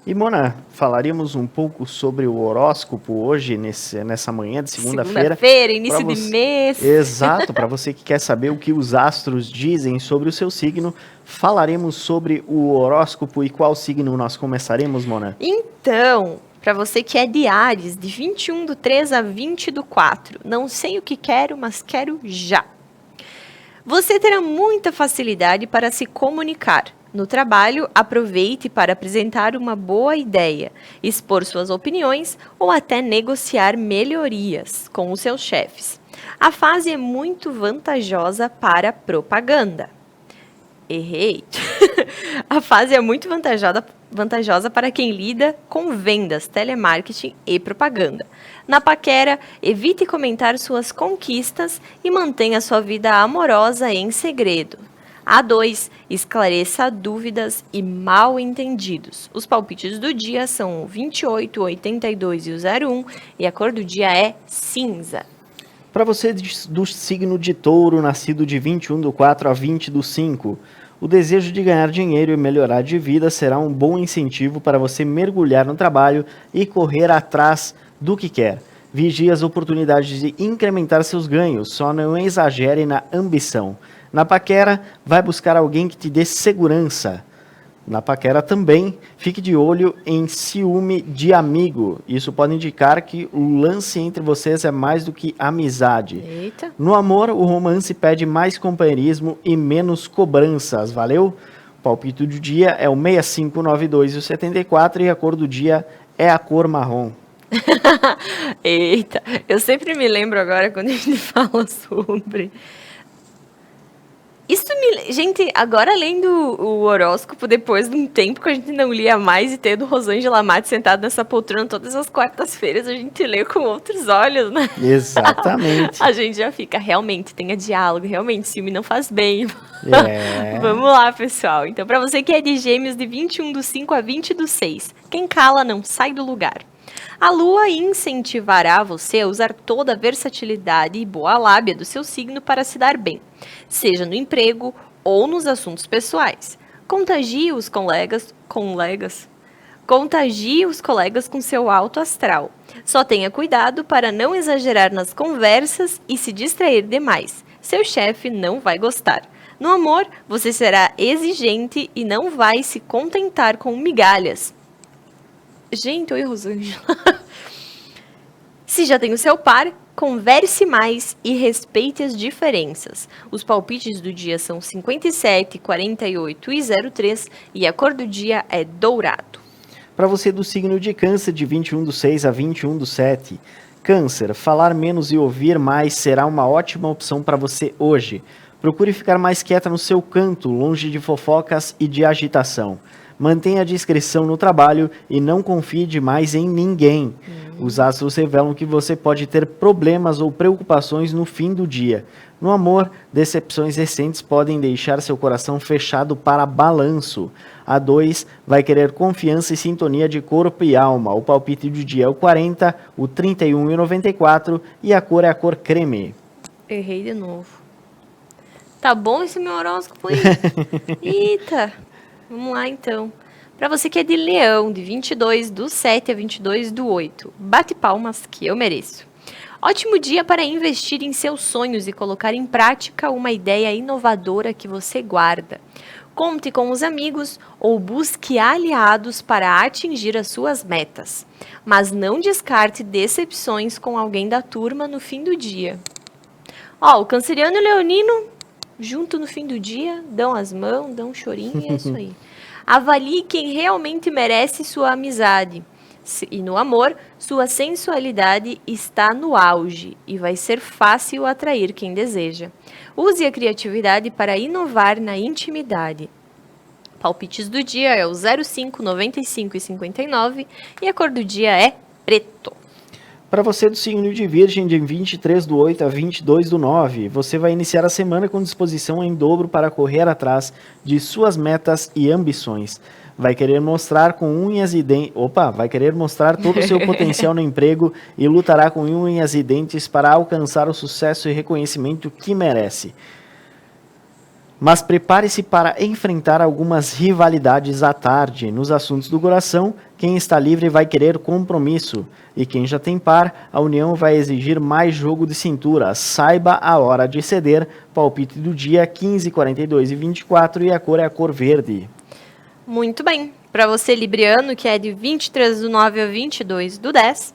E, Mona, falaríamos um pouco sobre o horóscopo hoje, nessa manhã de segunda-feira. Segunda-feira, início de mês. Exato, para você que quer saber o que os astros dizem sobre o seu signo, falaremos sobre o horóscopo. E qual signo nós começaremos, Mona? Então, para você que é de Áries, de 21/3 a 20/4, não sei o que quero, mas quero já. Você terá muita facilidade para se comunicar. No trabalho, aproveite para apresentar uma boa ideia, expor suas opiniões ou até negociar melhorias com os seus chefes. A fase é muito vantajosa para propaganda. Errei. A fase é muito vantajosa para quem lida com vendas, telemarketing e propaganda. Na paquera, evite comentar suas conquistas e mantenha sua vida amorosa em segredo. A2, esclareça dúvidas e mal-entendidos. Os palpites do dia são o 28, o 82 e o 01 e a cor do dia é cinza. Para você do signo de Touro, nascido de 21/4 a 20/5, o desejo de ganhar dinheiro e melhorar de vida será um bom incentivo para você mergulhar no trabalho e correr atrás do que quer. Vigie as oportunidades de incrementar seus ganhos, só não exagere na ambição. Na paquera, vai buscar alguém que te dê segurança. Na paquera também, fique de olho em ciúme de amigo. Isso pode indicar que o lance entre vocês é mais do que amizade. Eita. No amor, o romance pede mais companheirismo e menos cobranças, valeu? O palpite do dia é o 65, 92 e o 74 e a cor do dia é a cor marrom. Eita, eu sempre me lembro agora quando a gente fala sobre... Gente, agora lendo o horóscopo, depois de um tempo que a gente não lia mais e tendo Rosângela Matos sentada nessa poltrona todas as quartas-feiras, a gente lê com outros olhos, né? Exatamente. A gente já fica, realmente, tenha diálogo, realmente, ciúme não faz bem. É. Vamos lá, pessoal. Então, para você que é de Gêmeos de 21/5 a 20/6, quem cala não sai do lugar. A Lua incentivará você a usar toda a versatilidade e boa lábia do seu signo para se dar bem, seja no emprego ou nos assuntos pessoais. Contagie os colegas com seu alto astral. Só tenha cuidado para não exagerar nas conversas e se distrair demais. Seu chefe não vai gostar. No amor, você será exigente e não vai se contentar com migalhas. Gente, oi, Rosângela. Se já tem o seu par, converse mais e respeite as diferenças. Os palpites do dia são 57, 48 e 03 e a cor do dia é dourado. Para você do signo de Câncer, de 21/6 a 21/7, Câncer, falar menos e ouvir mais será uma ótima opção para você hoje. Procure ficar mais quieta no seu canto, longe de fofocas e de agitação. Mantenha a discrição no trabalho e não confie demais em ninguém. Os astros revelam que você pode ter problemas ou preocupações no fim do dia. No amor, decepções recentes podem deixar seu coração fechado para balanço. A 2 vai querer confiança e sintonia de corpo e alma. O palpite do dia é o 40, o 31 e o 94 e a cor é a cor creme. Errei de novo. Tá bom esse meu horóscopo aí? Eita! Vamos lá, então. Para você que é de Leão, de 22/7 a 22/8, bate palmas que eu mereço. Ótimo dia para investir em seus sonhos e colocar em prática uma ideia inovadora que você guarda. Conte com os amigos ou busque aliados para atingir as suas metas. Mas não descarte decepções com alguém da turma no fim do dia. O canceriano e o leonino junto no fim do dia, dão as mãos, dão um chorinho e é isso aí. Avalie quem realmente merece sua amizade. E no amor, sua sensualidade está no auge e vai ser fácil atrair quem deseja. Use a criatividade para inovar na intimidade. Palpites do dia é o 05, 95 e 59 e a cor do dia é preto. Para você do signo de Virgem, de 23/8 a 22/9, você vai iniciar a semana com disposição em dobro para correr atrás de suas metas e ambições. Vai querer mostrar com unhas e dentes... vai querer mostrar todo o seu potencial no emprego e lutará com unhas e dentes para alcançar o sucesso e reconhecimento que merece. Mas prepare-se para enfrentar algumas rivalidades à tarde. Nos assuntos do coração, quem está livre vai querer compromisso. E quem já tem par, a união vai exigir mais jogo de cintura. Saiba a hora de ceder. Palpite do dia 15, 42 e 24 e a cor é a cor verde. Muito bem. Para você, libriano, que é de 23/9 a 22/10,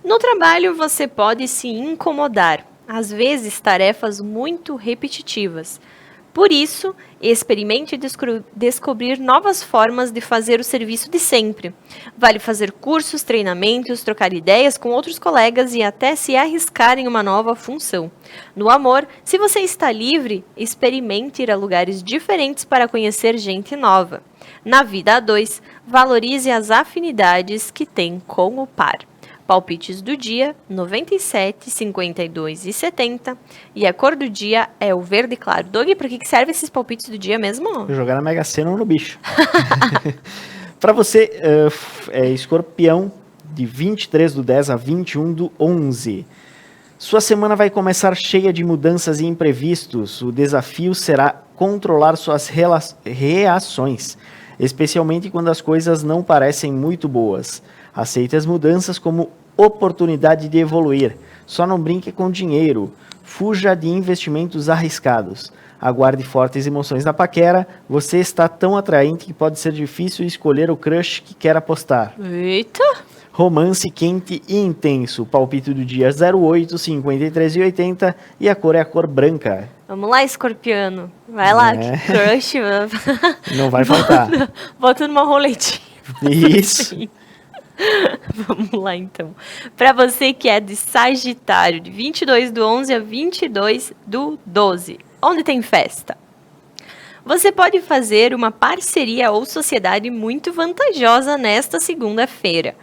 no trabalho você pode se incomodar. Às vezes, tarefas muito repetitivas. Por isso, experimente descobrir novas formas de fazer o serviço de sempre. Vale fazer cursos, treinamentos, trocar ideias com outros colegas e até se arriscar em uma nova função. No amor, se você está livre, experimente ir a lugares diferentes para conhecer gente nova. Na vida a dois, valorize as afinidades que tem com o par. Palpites do dia, 97, 52 e 70. E a cor do dia é o verde claro. Doug, para que serve esses palpites do dia mesmo? Jogar na Mega Sena ou no bicho. Para você, escorpião, de 23/10 a 21/11. Sua semana vai começar cheia de mudanças e imprevistos. O desafio será controlar suas reações, especialmente quando as coisas não parecem muito boas. Aceite as mudanças como oportunidade de evoluir. Só não brinque com dinheiro. Fuja de investimentos arriscados. Aguarde fortes emoções na paquera. Você está tão atraente que pode ser difícil escolher o crush que quer apostar. Eita! Romance quente e intenso. Palpite do dia 08, 53 e 80. E a cor é a cor branca. Vamos lá, escorpiano. Vai lá, que crush. Não vai faltar. Bota numa roletinha. Isso. Vamos lá, então. Para você que é de Sagitário, de 22/11 a 22/12, onde tem festa? Você pode fazer uma parceria ou sociedade muito vantajosa nesta segunda-feira.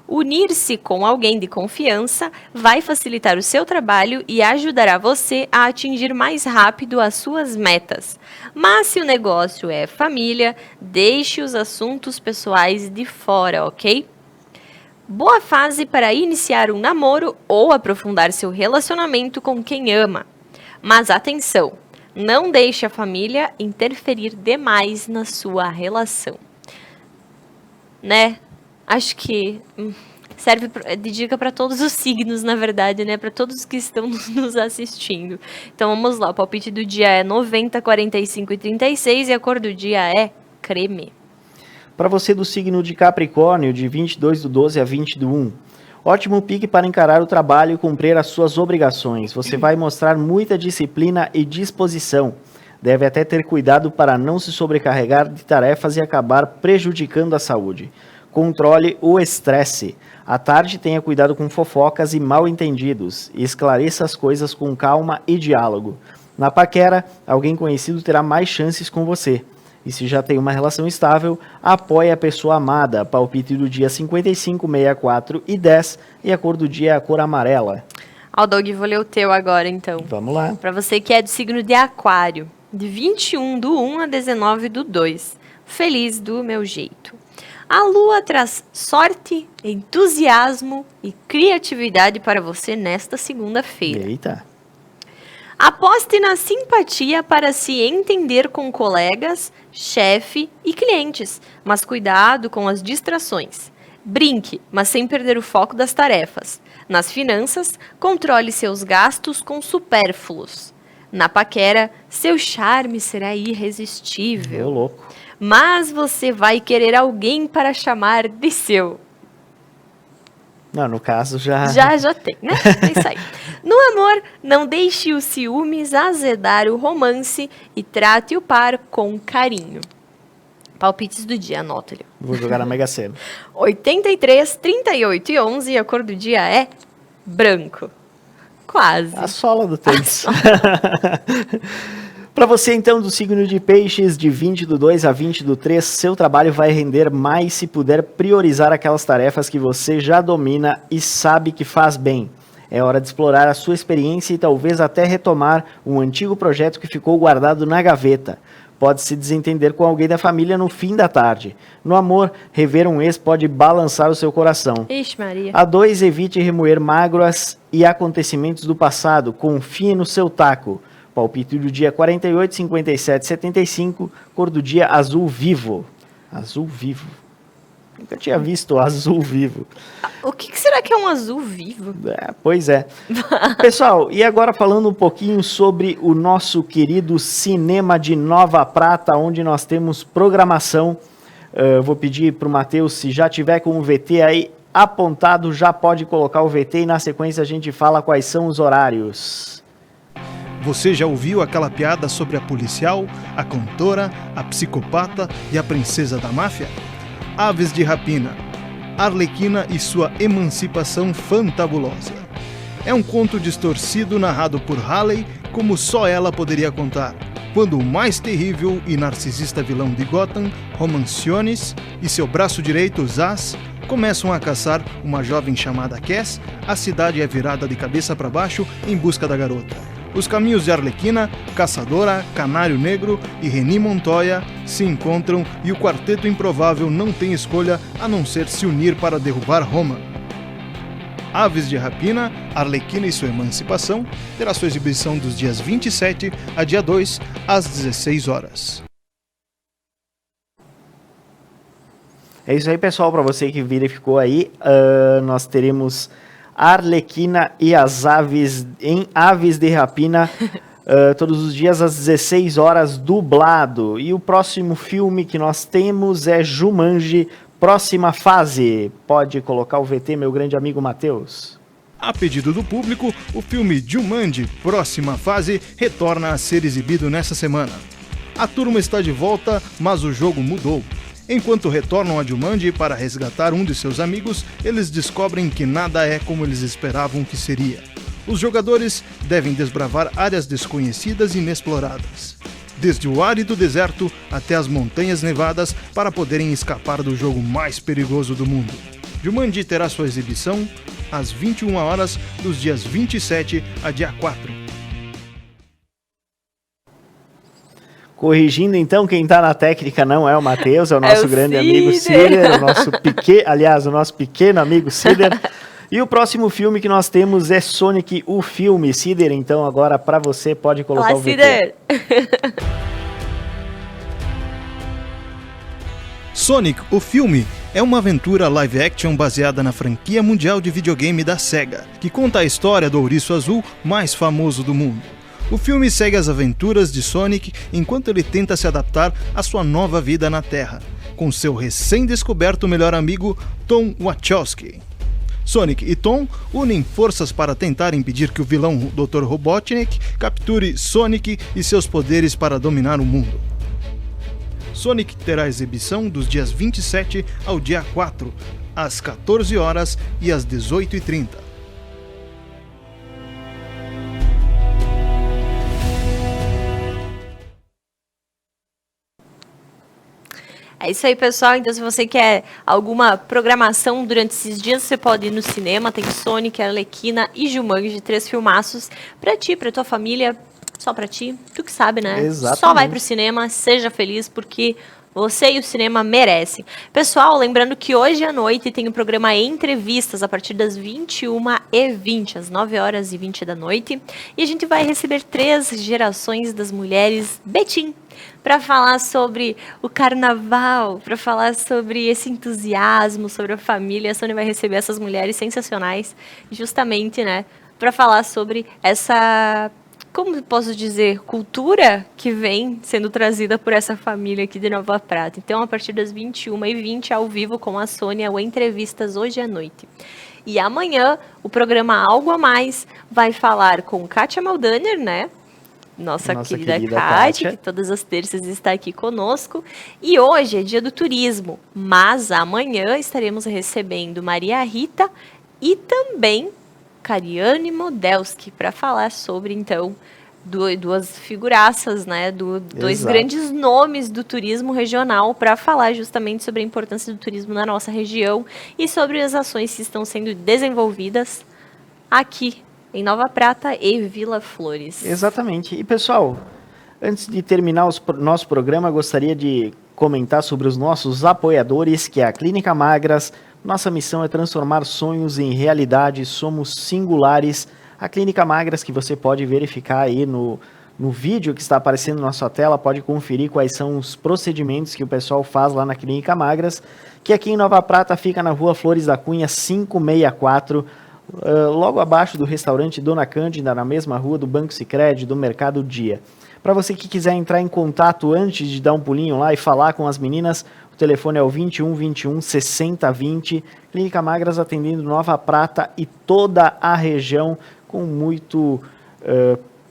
Unir-se com alguém de confiança vai facilitar o seu trabalho e ajudará você a atingir mais rápido as suas metas. Mas se o negócio é família, deixe os assuntos pessoais de fora, ok? Boa fase para iniciar um namoro ou aprofundar seu relacionamento com quem ama. Mas atenção, não deixe a família interferir demais na sua relação. Né? Acho que serve de dica para todos os signos, na verdade, né? Para todos que estão nos assistindo. Então vamos lá, o palpite do dia é 90, 45 e 36 e a cor do dia é creme. Para você do signo de Capricórnio, de 22/12 a 20/1. Ótimo pique para encarar o trabalho e cumprir as suas obrigações. Você vai mostrar muita disciplina e disposição. Deve até ter cuidado para não se sobrecarregar de tarefas e acabar prejudicando a saúde. Controle o estresse. À tarde, tenha cuidado com fofocas e mal-entendidos. Esclareça as coisas com calma e diálogo. Na paquera, alguém conhecido terá mais chances com você. E se já tem uma relação estável, apoie a pessoa amada. Palpite do dia 55, 64 e 10. E a cor do dia é a cor amarela. Ó, Doug, vou ler o teu agora, então. Vamos lá. Para você que é do signo de Aquário, de 21/1 a 19/2. Feliz do meu jeito. A lua traz sorte, entusiasmo e criatividade para você nesta segunda-feira. Eita. Aposte na simpatia para se entender com colegas, chefe e clientes, mas cuidado com as distrações. Brinque, mas sem perder o foco das tarefas. Nas finanças, controle seus gastos com supérfluos. Na paquera, seu charme será irresistível. Ô, louco. Mas você vai querer alguém para chamar de seu. Não, no caso já... Já tem, né? É isso aí. No amor, não deixe os ciúmes azedar o romance e trate o par com carinho. Palpites do dia, anota ali. Vou jogar na Mega Sena. 83, 38 e 11 e a cor do dia é branco. Quase. A sola do tênis. Para você, então, do signo de Peixes, de 20/2 a 20/3, seu trabalho vai render mais se puder priorizar aquelas tarefas que você já domina e sabe que faz bem. É hora de explorar a sua experiência e talvez até retomar um antigo projeto que ficou guardado na gaveta. Pode se desentender com alguém da família no fim da tarde. No amor, rever um ex pode balançar o seu coração. Ixi, Maria. A 2, evite remoer mágoas e acontecimentos do passado. Confie no seu taco. Palpite do dia 48, 57, 75. Cor do dia azul vivo. Azul vivo. Nunca tinha visto azul vivo. O que será que é um azul vivo? Pois é. Pessoal, e agora falando um pouquinho sobre o nosso querido Cinema de Nova Prata, onde nós temos programação. Vou pedir para o Matheus, se já tiver com o VT aí apontado, já pode colocar o VT e na sequência a gente fala quais são os horários. Você já ouviu aquela piada sobre a policial, a cantora, a psicopata e a princesa da máfia? Aves de Rapina, Arlequina e sua emancipação fantabulosa. É um conto distorcido narrado por Halley como só ela poderia contar, quando o mais terrível e narcisista vilão de Gotham, Romanciones, e seu braço direito, Zaz, começam a caçar uma jovem chamada Cass, a cidade é virada de cabeça para baixo em busca da garota. Os caminhos de Arlequina, Caçadora, Canário Negro e Reni Montoya se encontram e o quarteto improvável não tem escolha a não ser se unir para derrubar Roma. Aves de Rapina, Arlequina e sua emancipação terá sua exibição dos dias 27 a dia 2, às 16 horas. É isso aí, pessoal. Para você que verificou aí, nós teremos Arlequina e as Aves em Aves de Rapina todos os dias às 16 horas, dublado. E o próximo filme que nós temos é Jumanji, Próxima Fase. Pode colocar o VT, meu grande amigo Matheus. A pedido do público, o filme Jumanji, Próxima Fase, retorna a ser exibido nessa semana. A turma está de volta, mas o jogo mudou. Enquanto retornam a Jumanji para resgatar um de seus amigos, eles descobrem que nada é como eles esperavam que seria. Os jogadores devem desbravar áreas desconhecidas e inexploradas, desde o árido deserto até as montanhas nevadas, para poderem escapar do jogo mais perigoso do mundo. Jumanji terá sua exibição às 21 horas dos dias 27 a dia 4. Corrigindo então, quem está na técnica não é o Matheus, é o nosso grande amigo Cider, o nosso pequeno amigo Cider. E o próximo filme que nós temos é Sonic, o filme. Cider, então agora para você, pode colocar o VT. Cider! Sonic, o filme, é uma aventura live action baseada na franquia mundial de videogame da SEGA, que conta a história do ouriço azul mais famoso do mundo. O filme segue as aventuras de Sonic enquanto ele tenta se adaptar à sua nova vida na Terra, com seu recém-descoberto melhor amigo, Tom Wachowski. Sonic e Tom unem forças para tentar impedir que o vilão Dr. Robotnik capture Sonic e seus poderes para dominar o mundo. Sonic terá exibição dos dias 27 ao dia 4, às 14 horas e às 18h30. É isso aí, pessoal. Então, se você quer alguma programação durante esses dias, você pode ir no cinema. Tem Sonic, Arlequina e Jumanji, 3 filmaços pra ti, pra tua família, só pra ti. Tu que sabe, né? Exatamente. Só vai pro cinema, seja feliz, porque você e o cinema merecem. Pessoal, lembrando que hoje à noite tem o programa Entrevistas, a partir das 21h20, às 9h20 da noite. E a gente vai receber 3 gerações das mulheres Betim, para falar sobre o carnaval, para falar sobre esse entusiasmo, sobre a família. A Sônia vai receber essas mulheres sensacionais, justamente, né, para falar sobre essa, como posso dizer, cultura que vem sendo trazida por essa família aqui de Nova Prata. Então, a partir das 21h20, ao vivo com a Sônia, o Entrevistas hoje à noite. E amanhã, o programa Algo a Mais vai falar com Kátia Maldaner, né? Nossa querida Kátia, que todas as terças está aqui conosco. E hoje é dia do turismo, mas amanhã estaremos recebendo Maria Rita e também Cariane Modelski para falar sobre, então, duas figuraças, né? Dois grandes nomes do turismo regional, para falar justamente sobre a importância do turismo na nossa região e sobre as ações que estão sendo desenvolvidas aqui em Nova Prata e Vila Flores. Exatamente. E, pessoal, antes de terminar o nosso programa, gostaria de comentar sobre os nossos apoiadores, que é a Clínica Magras. Nossa missão é transformar sonhos em realidade, somos singulares. A Clínica Magras, que você pode verificar aí no vídeo que está aparecendo na sua tela, pode conferir quais são os procedimentos que o pessoal faz lá na Clínica Magras, que aqui em Nova Prata fica na Rua Flores da Cunha, 564, logo abaixo do restaurante Dona Cândida, na mesma rua do Banco Sicredi, do Mercado Dia. Para você que quiser entrar em contato antes de dar um pulinho lá e falar com as meninas, o telefone é o 21 21 60 20. Clínica Magras atendendo Nova Prata e toda a região com muito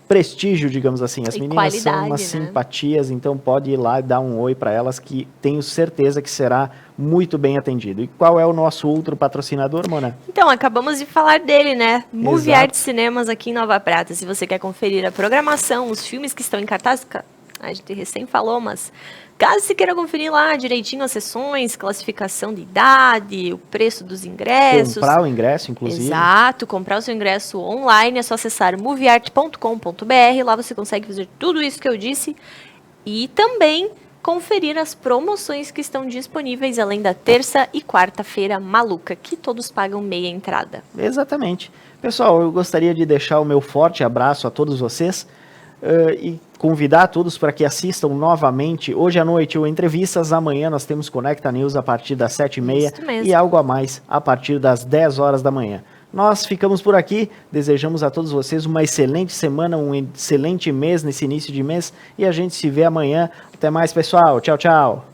prestígio, digamos assim. As E meninas são qualidade, umas né? simpatias, então pode ir lá e dar um oi para elas, que tenho certeza que será muito bem atendido. E qual é o nosso outro patrocinador, Mona? Então, acabamos de falar dele, né? Movie Exato. Art Cinemas aqui em Nova Prata. Se você quer conferir a programação, os filmes que estão em cartaz, a gente recém falou, mas caso você queira conferir lá direitinho as sessões, classificação de idade, o preço dos ingressos. Comprar o ingresso, inclusive. Exato, comprar o seu ingresso online, é só acessar movieart.com.br, lá você consegue fazer tudo isso que eu disse e também conferir as promoções que estão disponíveis, além da terça e quarta-feira maluca, que todos pagam meia entrada. Exatamente. Pessoal, eu gostaria de deixar o meu forte abraço a todos vocês e convidar todos para que assistam novamente hoje à noite o Entrevistas. Amanhã nós temos Conecta News a partir das 7h30 Isso mesmo. e algo a mais a partir das 10 horas da manhã. Nós ficamos por aqui, desejamos a todos vocês uma excelente semana, um excelente mês nesse início de mês e a gente se vê amanhã. Até mais, pessoal. Tchau, tchau.